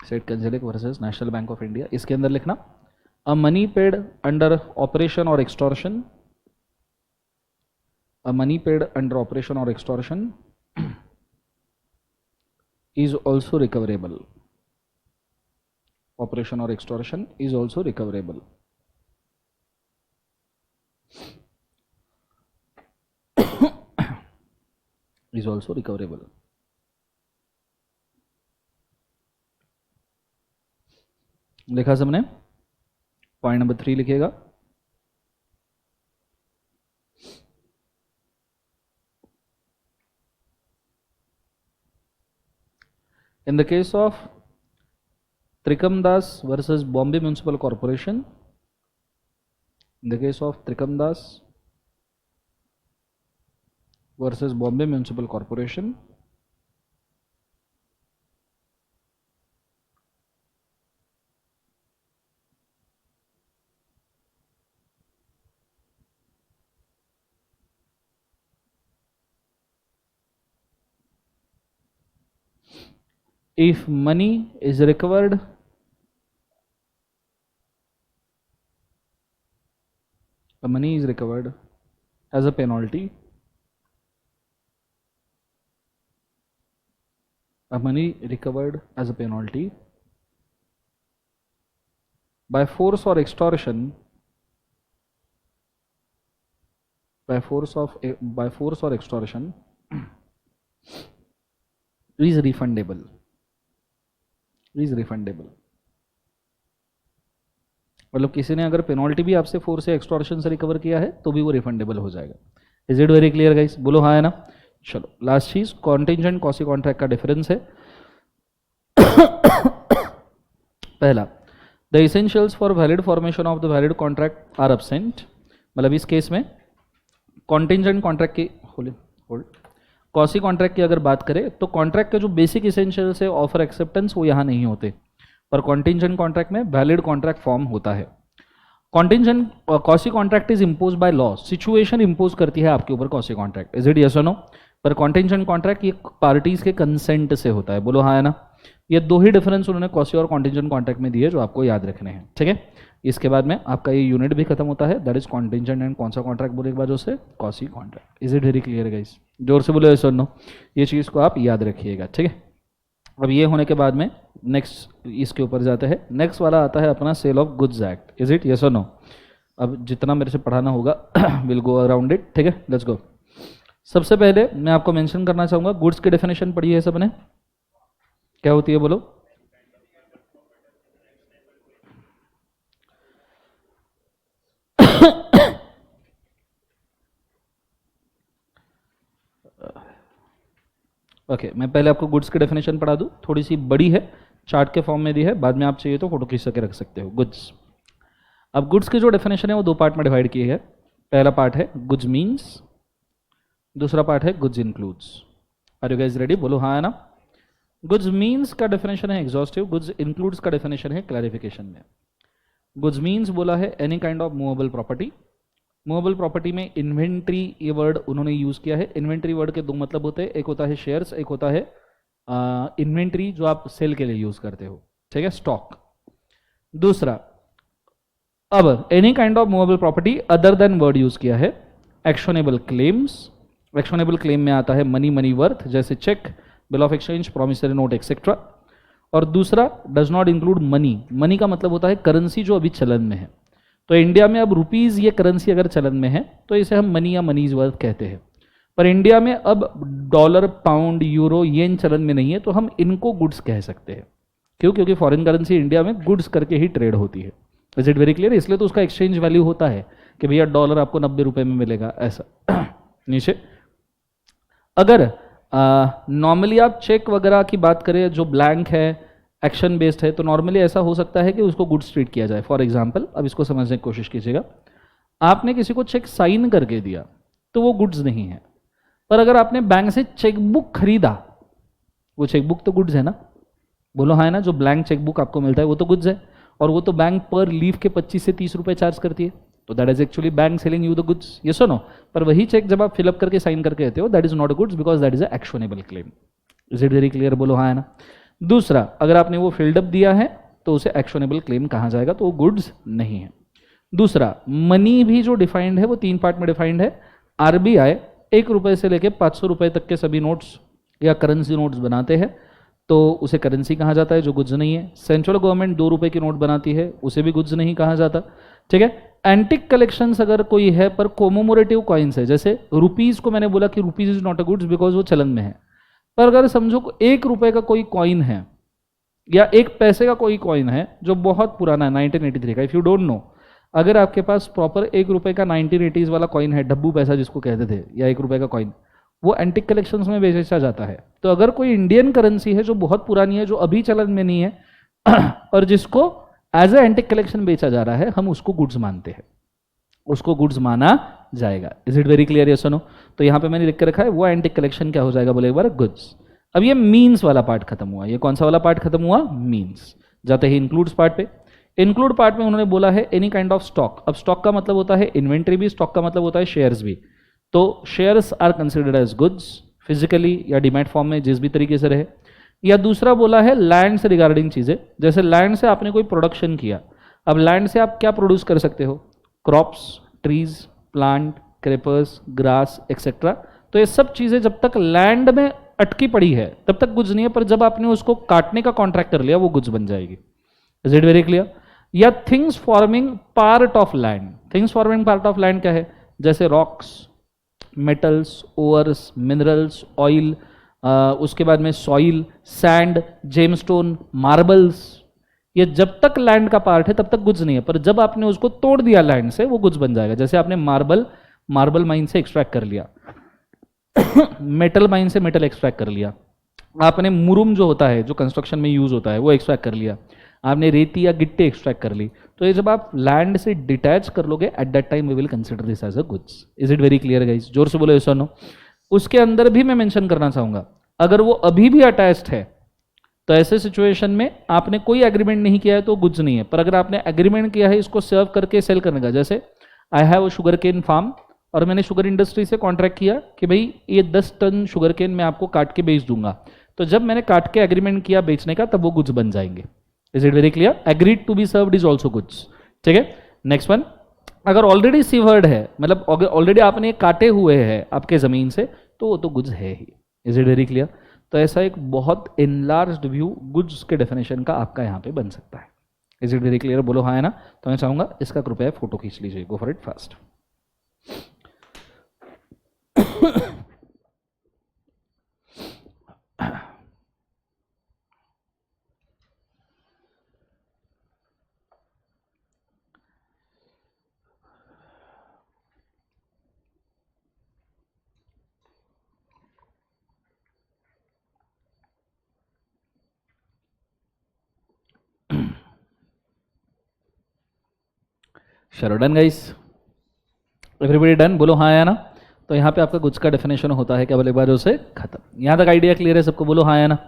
Seth कंजलेक versus national bank of India, इसके अंदर लिखना, a money paid under operation और extortion, a money paid under operation और extortion is also recoverable, operation or extortion is also recoverable। is also recoverable। लिखा सबने, point number 3 लिखिएगा, in the case of Trikam Das versus Bombay Municipal Corporation, in the case of Trikam Das versus Bombay Municipal Corporation, if money is recovered as a penalty, money recovered as a penalty by force or extortion, by force or extortion is refundable, is refundable। मतलब किसी ने अगर penalty भी आपसे force या extortion से recover किया है तो भी वो रिफंडेबल हो जाएगा। Is it very clear guys, बोलो हाँ है ना। चलो लास्ट चीज, कॉन्टिंजेंट कॉसी कॉन्ट्रैक्ट का डिफरेंस है। पहला, the essentials for valid formation of the valid contract are absent, मतलब इस केस में कॉन्टिंजेंट कॉन्ट्रैक्ट की होल्ड कॉसी कॉन्ट्रैक्ट की अगर बात करें तो कॉन्ट्रैक्ट के जो बेसिक इसेंशियल्स है, ऑफर एक्सेप्टेंस, वो यहाँ नहीं होते, पर कॉन्टिंजेंट कॉन्ट्रैक्ट में वैलिड कॉन्ट्रैक्ट फॉर्म होता है। Contingent quasi contract is impose by law, situation impose करती है आपके ऊपर quasi contract, is it yes और नो। पर कॉन्टिंजेंट कॉन्ट्रैक्ट ये पार्टीज के कंसेंट से होता है, बोलो हाँ है ना। ये दो ही डिफरेंस उन्होंने कॉसी और कॉन्टिंजेंट कॉन्ट्रैक्ट में दिए जो आपको याद रखने हैं, ठीक है। इसके बाद में आपका ये यूनिट भी खत्म होता है, दैट इज कॉन्टिंजेंट एंड कौन सा कॉन्ट्रैक्ट बोले एक बार जो से quasi contract. Is it very clear guys, जोर से बोलो यस और नो, ये चीज़ को आप याद रखिएगा, ठीक है। अब ये होने के बाद में नेक्स्ट इसके ऊपर जाते हैं, नेक्स्ट वाला आता है अपना sale of goods act, is it yes और नो। अब जितना मेरे से पढ़ाना होगा विल गो अराउंड इट, ठीक है, लेट्स गो। सबसे पहले मैं आपको मेंशन करना चाहूँगा, गुड्स की डेफिनेशन पढ़ी है सबने, क्या होती है बोलो। ओके मैं पहले आपको गुड्स की डेफिनेशन पढ़ा दूँ, थोड़ी सी बड़ी है, चार्ट के फॉर्म में दी है, बाद में आप चाहिए तो फोटो खींच के रख सकते हो। गुड्स, अब गुड्स की जो डेफिनेशन है वो दो पार्ट में डिवाइड की है। पहला पार्ट है गुड्स मीन्स, दूसरा पार्ट है goods includes. Are you guys ready, बोलो हाँ है ना। गुड्स मीन्स का डेफिनेशन है एग्जॉस्टिव, गुड्स इंक्लूड्स का डेफिनेशन है क्लैरिफिकेशन में। गुड्स मीन्स बोला है any kind of movable property, movable property में इन्वेंट्री ये वर्ड उन्होंने यूज किया है। इन्वेंट्री वर्ड के दो मतलब होते हैं, एक होता है शेयर्स, एक होता है इन्वेंट्री जो आप सेल के लिए यूज करते हो, ठीक है, स्टॉक। दूसरा, अब any kind of movable property other than word use किया है। एक्शनेबल क्लेम्स, एक्शनेबल क्लेम में आता है मनी, मनी वर्थ, जैसे cheque, bill of exchange, promissory note etcetera. और दूसरा does not include money. Money का मतलब होता है करेंसी जो अभी चलन में है। तो इंडिया में अब रुपीज़ ये करेंसी अगर चलन में है तो इसे हम मनी या मनीज वर्थ कहते हैं। पर इंडिया में अब डॉलर, पाउंड, यूरो, येन चलन में नहीं है, तो हम इनको गुड्स कह सकते हैं। क्यों? क्योंकि फॉरेन करेंसी इंडिया में गुड्स करके ही ट्रेड होती है। Is it very clear? इसलिए तो उसका एक्सचेंज वैल्यू होता है कि भैया डॉलर आपको 90 रुपये में मिलेगा, ऐसा। नीचे अगर नॉर्मली आप चेक वगैरह की बात करें जो ब्लैंक है, एक्शन बेस्ड है, तो नॉर्मली ऐसा हो सकता है कि उसको गुड्स ट्रीट किया जाए। फॉर एग्जाम्पल, अब इसको समझने की कोशिश कीजिएगा। आपने किसी को चेक साइन करके दिया तो वो गुड्स नहीं है, पर अगर आपने बैंक से चेकबुक खरीदा, वो चेकबुक तो गुड्स है ना? बोलो हाँ है ना? जो ब्लैंक चेकबुक आपको मिलता है वो तो गुड्स है, और वो तो बैंक पर लीफ के 25 से 30 रुपए चार्ज करती है, तो that is actually bank selling you the goods. Yes और नो? पर वही चेक जब आप फिलअप करके साइन करके देते हो, that is not a goods because that is a actionable claim. Is it very clear? बोलो हाँ है ना? दूसरा, अगर आपने वो फिल्डअप दिया है तो उसे एक्शनेबल क्लेम कहा जाएगा, तो वो गुड्स नहीं है। दूसरा, मनी भी जो डिफाइंड है वो 3 पार्ट में डिफाइंड है। आरबीआई 1 रुपए से लेके 500 रुपए तक के सभी नोट्स या करेंसी नोट्स बनाते हैं, तो उसे करेंसी कहा जाता है, जो गुड्स नहीं है। सेंट्रल गवर्नमेंट 2 रुपए की नोट बनाती है, उसे भी गुड्स नहीं कहा जाता। ठीक है। एंटिक कलेक्शंस अगर कोई है पर कोमोमोरेटिव कॉइन्स है, जैसे रुपीज को मैंने बोला कि rupees is not a goods because वो चलन में है, पर अगर समझो 1 रुपए का कोई कॉइन है या 1 पैसे का कोई कॉइन है जो बहुत पुराना है, 1983 का, इफ यू डोंट नो, अगर आपके पास प्रॉपर 1 रुपए का 1980s वाला कॉइन है, डब्बू पैसा जिसको कहते थे, या 1 रुपए का कॉइन, वो एंटिक कलेक्शंस में बेचा जाता है। तो अगर कोई इंडियन करेंसी है जो बहुत पुरानी है, जो अभी चलन में नहीं है और जिसको एज ए एंटिक कलेक्शन बेचा जा रहा है, हम उसको गुड्स मानते हैं, उसको गुड्स माना जाएगा। Is it very clear? Yes और नो? तो यहाँ पे मैंने लिख के रखा है वो एंटिक कलेक्शन क्या हो जाएगा, बोले एक बार, गुड्स। अब ये मीन्स वाला पार्ट खत्म हुआ। ये कौन सा वाला पार्ट खत्म हुआ? मीन्स। जाते ही इंक्लूड्स पार्ट पे। इंक्लूड पार्ट में उन्होंने बोला है एनी काइंड ऑफ स्टॉक। अब स्टॉक का मतलब होता है इन्वेंट्री भी, स्टॉक का मतलब होता है शेयर्स भी। तो shares are considered as goods, physically या डिमैट फॉर्म में, जिस भी तरीके से रहे। या दूसरा बोला है लैंड से रिगार्डिंग चीजें, जैसे लैंड से आपने कोई प्रोडक्शन किया। अब लैंड से आप क्या प्रोड्यूस कर सकते हो? Crops, trees, plant, creepers, grass etcetera. तो ये सब चीजें जब तक लैंड में अटकी पड़ी है तब तक गुड्स नहीं है, पर जब आपने उसको काटने का कॉन्ट्रैक्ट कर लिया वो गुड्स बन जाएगी। Is it very clear? या things forming part of land. Things forming part of land क्या है? जैसे rocks, metals, ores, minerals, oil, उसके बाद में सॉइल, सैंड, जेमस्टोन, मार्बल्स। ये जब तक लैंड का पार्ट है तब तक गुड्स नहीं है, पर जब आपने उसको तोड़ दिया लैंड से, वो गुड्स बन जाएगा। जैसे आपने मार्बल माइन से एक्सट्रैक्ट कर लिया मेटल माइन से मेटल एक्सट्रैक्ट कर लिया, आपने मुरुम जो होता है, जो कंस्ट्रक्शन में यूज होता है, वो एक्सट्रैक्ट कर लिया, आपने रेती या गिट्टी एक्सट्रैक्ट कर ली। तो ये जब आप लैंड से डिटैच कर लोगे, at that time we will consider this as a goods. Is it very clear guys? जोर से बोलो यस और नो। उसके अंदर भी मैं मेंशन करना चाहूंगा, अगर वो अभी भी अटैच्ड है तो ऐसे सिचुएशन में आपने कोई एग्रीमेंट नहीं किया है तो गुड्स नहीं है। पर अगर आपने एग्रीमेंट किया है इसको सर्व करके सेल करने का, जैसे I have sugar cane farm और मैंने शुगर इंडस्ट्री से कॉन्ट्रैक्ट किया कि भाई ये 10 टन शुगर केन मैं आपको काट के बेच दूंगा, तो जब मैंने काट के एग्रीमेंट किया बेचने का, तब वो गुड्स बन जाएंगे। Is it very clear? Agreed to be served is also goods. ठीक है। नेक्स्ट वन, अगर ऑलरेडी सीवर्ड है, मतलब ऑलरेडी आपने काटे हुए हैं आपके जमीन से, तो वो तो गुड्स है ही। Is it very clear? तो ऐसा एक बहुत इनलार्ज्ड व्यू गुड्स के डेफिनेशन का आपका यहाँ पे बन सकता है। Is it very clear? बोलो हाँ है ना? तो मैं चाहूंगा इसका कृपया फोटो खींच लीजिए। Go for it fast. चलो डन गाइस, एवरीबडी डन? बोलो हाँ या ना? तो यहाँ पे आपका गुड्स का डेफिनेशन होता है क्या, बोले एक बार उसे खत्म। यहाँ तक आइडिया क्लियर है सबको? बोलो हाँ या ना?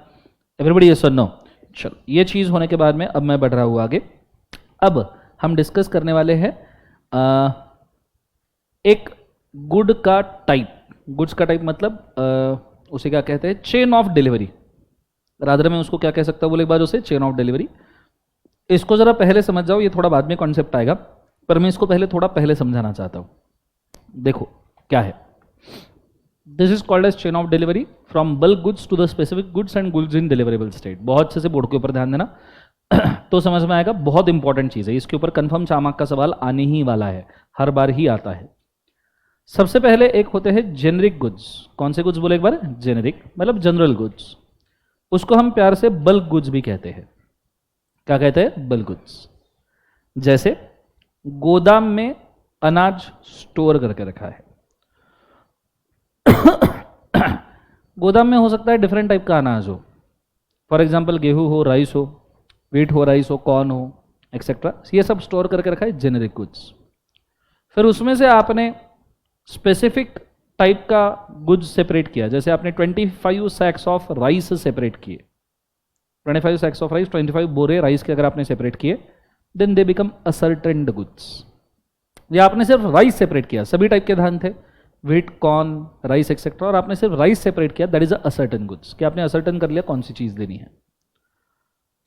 एवरीबडी यस और नो? चलो, ये चीज़ होने के बाद में अब मैं बढ़ रहा हूँ आगे। अब हम डिस्कस करने वाले हैं एक गुड का टाइप। गुड्स का टाइप मतलब उसे क्या कहते हैं? Chain of delivery. रादर में उसको क्या कह सकता हूँ, बोले एक बार उसे चेन ऑफ डिलीवरी। इसको जरा पहले समझ जाओ, ये थोड़ा बाद में कॉन्सेप्ट आएगा, पर मैं इसको पहले थोड़ा पहले समझाना चाहता हूँ। देखो क्या है, this is called as chain of delivery from bulk goods to the specific goods and goods in deliverable state. बहुत अच्छे से बोर्ड के ऊपर ध्यान देना तो समझ में आएगा, बहुत इंपॉर्टेंट चीज है, इसके ऊपर कंफर्म 4 मार्क का सवाल आने ही वाला है, हर बार ही आता है। सबसे पहले एक होते हैं जेनरिक गुड्स। कौन से गुड्स बोले एक बार? जेनरिक मतलब जनरल गुड्स। उसको हम प्यार से बल्क गुड्स भी कहते हैं। क्या कहते हैं? Bulk goods. जैसे गोदाम में अनाज स्टोर करके रखा है। गोदाम में हो सकता है डिफरेंट टाइप का अनाज हो, फॉर एग्जाम्पल गेहूं हो, राइस हो, व्हीट हो, राइस हो, कॉर्न हो, एक्सेट्रा, ये सब स्टोर करके रखा है, जेनेरिक गुड्स। फिर उसमें से आपने स्पेसिफिक टाइप का गुड्स सेपरेट किया, जैसे आपने 25 सैक्स ऑफ राइस सेपरेट किए, 25 सैक्स ऑफ राइस, 25 बोरे राइस के अगर आपने सेपरेट किए, then they become ascertained goods. या आपने सिर्फ राइस सेपरेट किया, सभी टाइप के धान थे, व्हीट, कॉर्न, राइस एक्सेट्रा, और आपने सिर्फ राइस सेपरेट किया, दैट इज असर्टेन गुड्स, कि आपने असर्टेन कर लिया कौन सी चीज देनी है।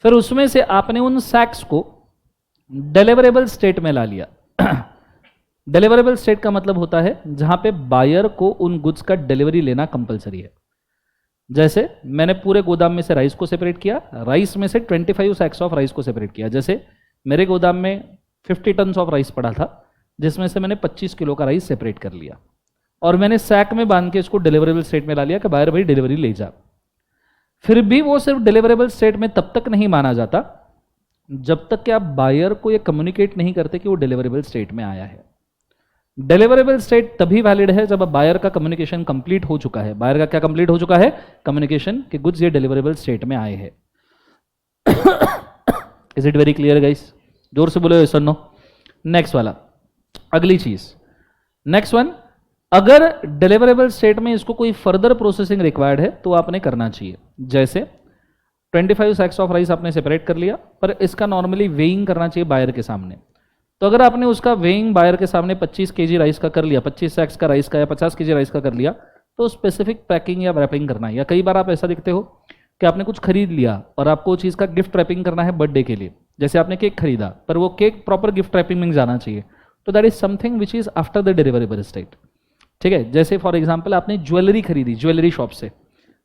फिर उसमें से आपने उन सैक्स को डिलीवरेबल स्टेट में ला लिया। डिलीवरेबल स्टेट का मतलब होता है जहां पे बायर को उन गुड्स का डिलीवरी लेना कंपलसरी है। जैसे मैंने पूरे गोदाम में से राइस को सेपरेट किया, राइस में से 25 सैक्स ऑफ राइस को सेपरेट किया। जैसे मेरे गोदाम में 50 टन ऑफ राइस पड़ा था, जिसमें से मैंने 25 किलो का राइस सेपरेट कर लिया और मैंने सैक में बांध के इसको डिलीवरेबल स्टेट में ला लिया कि बायर भाई डिलीवरी ले जा। फिर भी वो सिर्फ डिलीवरेबल स्टेट में तब तक नहीं माना जाता जब तक कि आप बायर को ये कम्युनिकेट नहीं करते कि वो डिलीवरेबल स्टेट में आया है। डिलीवरेबल स्टेट तभी वैलिड है जब बायर का कम्युनिकेशन कंप्लीट हो चुका है। बायर का क्या कंप्लीट हो चुका है? कम्युनिकेशन, कि गुड्स ये डिलीवरेबल स्टेट में आए हैं। Is it very clear guys? जोर से बोलो यस और नो। नेक्स्ट वाला, अगली चीज, नेक्स्ट वन, अगर डिलीवरेबल स्टेट में इसको कोई फर्दर प्रोसेसिंग रिक्वायर्ड है तो आपने करना चाहिए। जैसे 25 सैक्स ऑफ राइस आपने सेपरेट कर लिया, पर इसका नॉर्मली वेइंग करना चाहिए बायर के सामने। तो अगर आपने उसका वेइंग बायर के सामने 25 केजी राइस का कर लिया, 25 सैक्स का राइस का या 50 केजी राइस का कर लिया, तो स्पेसिफिक पैकिंग या रैपिंग करना है। या कई बार आप ऐसा दिखते हो कि आपने कुछ खरीद लिया और आपको चीज़ का गिफ्ट रैपिंग करना है बर्थडे के लिए। जैसे आपने केक खरीदा, पर वो केक प्रॉपर गिफ्ट रैपिंग में जाना चाहिए, तो that is something which is after the deliverable state. ठीक है, जैसे फॉर एग्जाम्पल आपने ज्वेलरी खरीदी, ज्वेलरी शॉप से,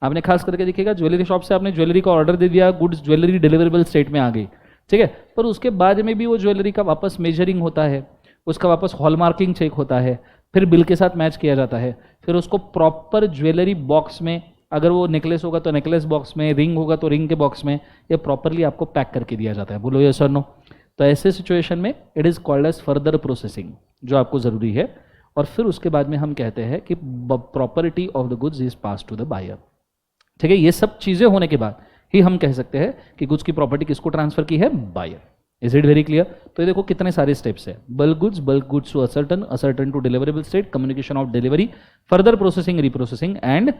आपने खास करके देखिएगा ज्वेलरी शॉप से आपने ज्वेलरी का ऑर्डर दे दिया, गुड्स ज्वेलरी डिलीवरेबल स्टेट में आ गई, ठीक है, पर उसके बाद में भी वो ज्वेलरी का वापस मेजरिंग होता है, उसका वापस हॉलमार्किंग चेक होता है, फिर बिल के साथ मैच किया जाता है, फिर उसको प्रॉपर ज्वेलरी बॉक्स में, अगर वो नेकलेस होगा तो नेकलेस बॉक्स में, रिंग होगा तो रिंग के बॉक्स में, ये प्रॉपरली आपको पैक करके दिया जाता है। बोलो यस और नो। तो ऐसे सिचुएशन में it is called as further processing, जो आपको जरूरी है। और फिर उसके बाद में हम कहते हैं कि property of the goods is pass to the buyer. ठीक है, ये सब चीजें होने के बाद ही हम कह सकते हैं कि गुड्स की प्रॉपर्टी किसको ट्रांसफर की है? Buyer. Is it very clear? तो ये देखो कितने सारे स्टेप्स है। Bulk goods to ascertain, ascertain to deliverable state, communication of delivery, further processing, reprocessing and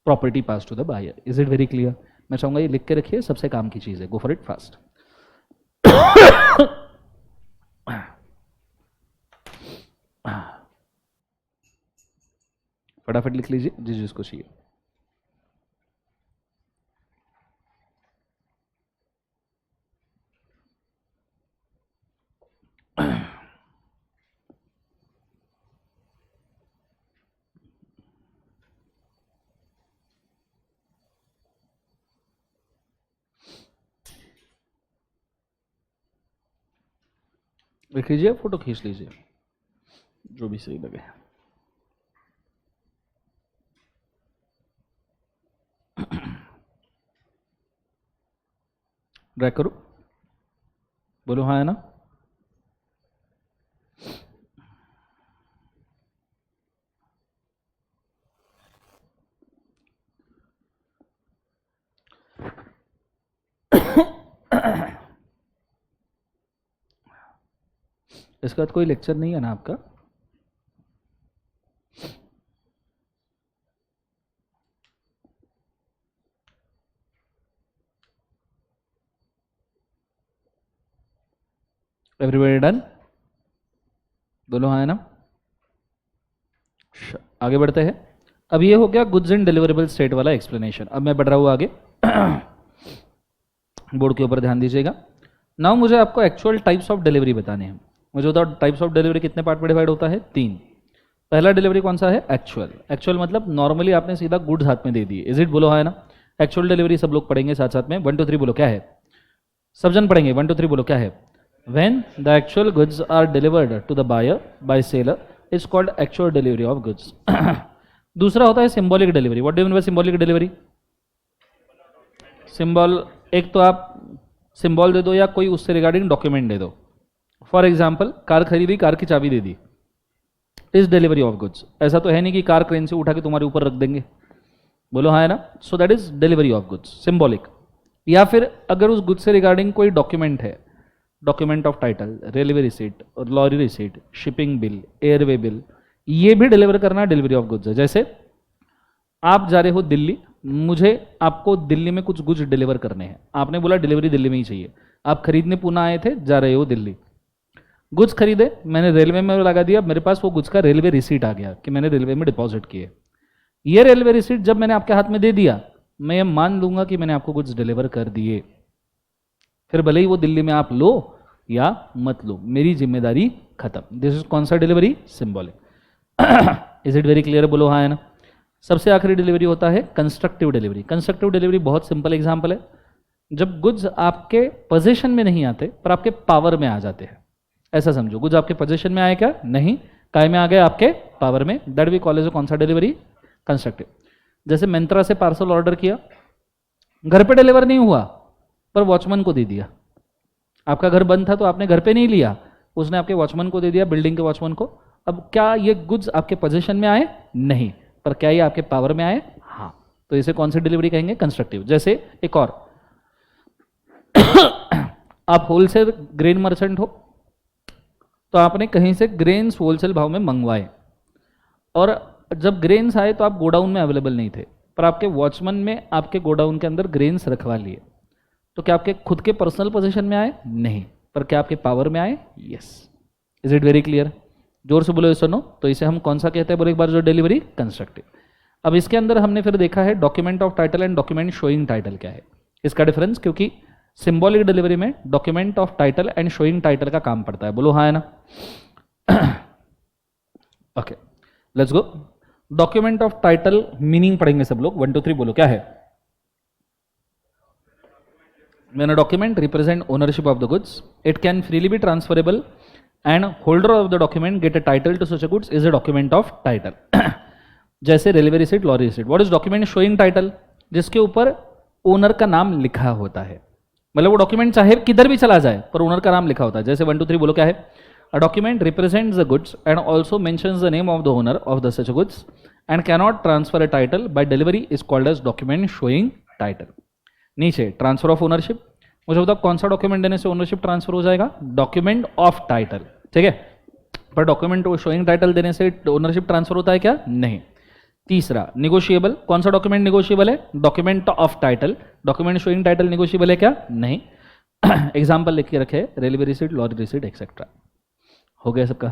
property pass to the buyer. Is it very clear? मैं चाहूंगा ये लिख के रखिए, सबसे काम की चीज है। Go for it fast. फटाफट लिख लीजिए जिसको चाहिए। लिख लीजिए, फोटो खींच लीजिए, जो भी सही लगे। ड्रैग करो, बोलो हाँ है ना। इसके बाद कोई लेक्चर नहीं है ना आपका? Everybody done? बोलो हाँ है ना। आगे बढ़ते हैं। अब ये हो गया गुड्स इन डिलीवरेबल स्टेट वाला एक्सप्लेनेशन। अब मैं बढ़ रहा हूँ आगे। बोर्ड के ऊपर ध्यान दीजिएगा। नाउ मुझे आपको एक्चुअल टाइप्स ऑफ डिलीवरी बताने हैं। मुझे बताओ टाइप्स ऑफ डिलीवरी कितने पार्ट में डिवाइड होता है? 3। पहला डिलीवरी कौन सा है? एक्चुअल। एक्चुअल मतलब नॉर्मली आपने सीधा गुड्स हाथ में दे दिए। Is it? बोलो हाँ है ना। एक्चुअल डिलीवरी सब लोग पढ़ेंगे साथ साथ में। 1 2 3 बोलो क्या है? सब जन पढ़ेंगे। 1 2 3 बोलो क्या है? When the actual goods are delivered to the buyer by seller is called actual delivery of goods. दूसरा होता है symbolic delivery. What do you mean by symbolic delivery? Symbol, एक तो आप सिंबल दे दो या कोई उससे रिगार्डिंग डॉक्यूमेंट दे दो। फॉर एग्जाम्पल, कार खरीदी, कार की चाबी दे दी, इज डिलीवरी ऑफ गुड्स। ऐसा तो है नहीं कि कार क्रेन से उठा के तुम्हारे ऊपर रख देंगे। बोलो हाँ है ना। So that is delivery of goods, symbolic. या फिर अगर उस गुड्स से रिगार्डिंग कोई डॉक्यूमेंट है, document of title, railway receipt, lorry receipt, shipping bill, airway bill, ये भी डिलीवर करना डिलीवरी ऑफ गुड्स है। जैसे आप जा रहे हो दिल्ली, मुझे आपको दिल्ली में कुछ गुड्स डिलीवर करने हैं, आपने बोला डिलीवरी दिल्ली में ही चाहिए। आप खरीदने पुणे आए थे, जा रहे हो दिल्ली, गुड्स खरीदे, मैंने रेलवे में लगा दिया, मेरे पास वो गुड्स का रेलवे रिसीट आ गया कि मैंने रेलवे में डिपॉजिट किए। ये रेलवे रिसीट जब मैंने आपके हाथ में दे दिया, मैं ये मान लूंगा कि मैंने आपको गुड्स डिलीवर कर दिए। फिर भले ही वो दिल्ली में आप लो या मत लो, मेरी जिम्मेदारी खत्म। दिस इज कौन सा delivery? Symbolic. Is it very clear? बोलो हाँ है ना। सबसे आखिरी डिलीवरी होता है कंस्ट्रक्टिव डिलीवरी। कंस्ट्रक्टिव डिलीवरी बहुत सिंपल एग्जांपल है, जब गुड्स आपके पोजीशन में नहीं आते पर आपके पावर में आ जाते हैं। ऐसा समझो, गुड्स आपके पोजीशन में आए क्या? नहीं, काय में आ गए? आपके पावर में। दैट वी कॉल एज कौन सा डिलीवरी? कंस्ट्रक्टिव। जैसे मिंत्रा से पार्सल ऑर्डर किया, घर पे डिलीवर नहीं हुआ पर वॉचमैन को दे दिया। आपका घर बंद था तो आपने घर पे नहीं लिया, उसने आपके वॉचमैन को दे दिया, बिल्डिंग के वॉचमैन को। अब क्या ये गुड्स आपके पोजीशन में आए? नहीं, पर क्या ये आपके पावर में आए? हाँ। तो इसे कौन सी डिलीवरी कहेंगे? कंस्ट्रक्टिव। जैसे एक और, आप होलसेल ग्रेन मर्चेंट हो, तो आपने कहीं से ग्रेन्स होलसेल भाव में मंगवाए, और जब ग्रेन्स आए तो आप गोडाउन में अवेलेबल नहीं थे, पर आपके वॉचमैन में आपके गोडाउन के अंदर ग्रेन्स रखवा लिए। तो क्या आपके खुद के पर्सनल पोजीशन में आए? नहीं, पर क्या आपके पावर में आए? Yes. Is it very clear? जोर से बोलो ये सुनो। तो इसे हम कौन सा कहते हैं? बोलो एक बार जो डिलीवरी, कंस्ट्रक्टिव। अब इसके अंदर हमने फिर देखा है document of title and document showing title क्या है, इसका डिफरेंस। क्योंकि सिंबॉलिक डिलीवरी में document of title and showing title का काम पड़ता है। बोलो हाँ है ना। Okay, let's go. Document of title meaning पढ़ेंगे सब लोग। 1 2 3 बोलो क्या है? When a document represent ownership of the goods, it can freely be transferable and holder of the document get a title to such a goods is a document of title. जैसे railway receipt, lorry receipt. What is document showing title? जिसके ऊपर owner का नाम लिखा होता है, मतलब वो डॉक्यूमेंट चाहे किधर भी चला जाए पर ओनर का नाम लिखा होता है। जैसे 1 2 3 बोलो क्या है? A document represents the goods and also mentions the name of the owner of the such goods and cannot transfer a title by delivery is called as document showing title. नीचे ट्रांसफर ऑफ ओनरशिप। मुझे बताओ कौन सा document देने से ownership transfer हो जाएगा? Document of title, ठीक है। पर डॉक्यूमेंट शोइंग टाइटल देने से ओनरशिप ट्रांसफर होता है क्या? नहीं। तीसरा, निगोशिएबल। कौन सा डॉक्यूमेंट निगोशिएबल है? Document of title. Document showing title negotiable है क्या? नहीं। एग्जाम्पल लिख के रखे, railway receipt, lorry receipt etcetera. हो गया सबका?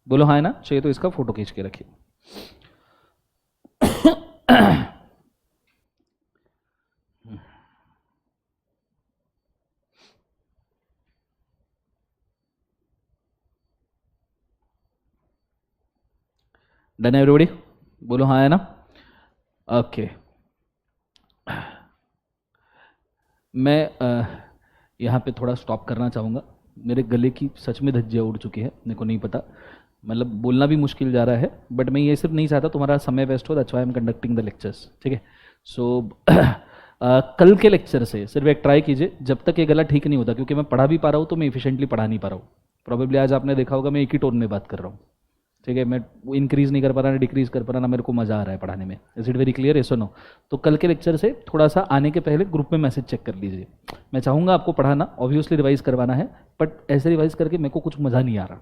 बोलो हाँ है ना। चाहिए तो इसका फोटो खींच के रखिए। Done everybody? बोलो हाँ है ना। ओके, मैं यहाँ पे थोड़ा स्टॉप करना चाहूँगा। मेरे गले की सच में धज्जियाँ उड़ चुकी है, मेरे को नहीं पता, मतलब बोलना भी मुश्किल जा रहा है, बट मैं ये सिर्फ नहीं चाहता तुम्हारा समय वेस्ट हो। That's why I am conducting the lectures, ठीक है। सो कल के लेक्चर से सिर्फ एक ट्राई कीजिए, जब तक ये गला ठीक नहीं होता, क्योंकि मैं पढ़ा भी पा रहा हूँ तो मैं इफिशिएंटली पढ़ा नहीं पा रहा हूँ। प्रॉबेबली आज आपने देखा होगा मैं एक ही टोन में बात कर रहा हूँ, ठीक है। मैं इंक्रीज नहीं कर पा रहा ना डिक्रीज कर पा रहा ना, मेरे को मजा आ रहा है पढ़ाने में। Is it very clear? ऐसा नो। तो कल के लेक्चर से थोड़ा सा आने के पहले ग्रुप में मैसेज चेक कर लीजिए। मैं चाहूँगा आपको पढ़ाना, ऑब्वियसली रिवाइज करवाना है, बट ऐसे रिवाइज करके मेरे को कुछ मजा नहीं आ रहा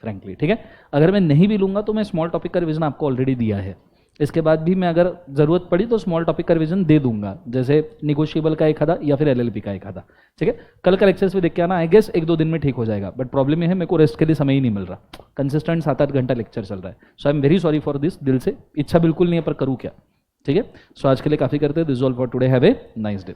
फ्रैंकली, ठीक है। अगर मैं नहीं भी लूँगा तो मैं स्मॉल टॉपिक का रिविजन आपको ऑलरेडी दिया है। इसके बाद भी मैं अगर ज़रूरत पड़ी तो स्मॉल टॉपिक का रिविजन दे दूंगा, जैसे निगोशिएबल का एक आधा या फिर एलएलपी का एक आधा, ठीक है। कल का लेक्चर्स भी देख के आना, आई गेस 1 2 दिन में ठीक हो जाएगा, बट प्रॉब्लम ये है मेरे को रेस्ट के लिए समय ही नहीं मिल रहा। कंसिस्टेंट 7-8 घंटा लेक्चर चल रहा है। So I am very sorry for this, दिल से इच्छा बिल्कुल नहीं है पर करूँ क्या, ठीक है। सो आज के लिए काफ़ी करते हैं। This all for today, have a nice day.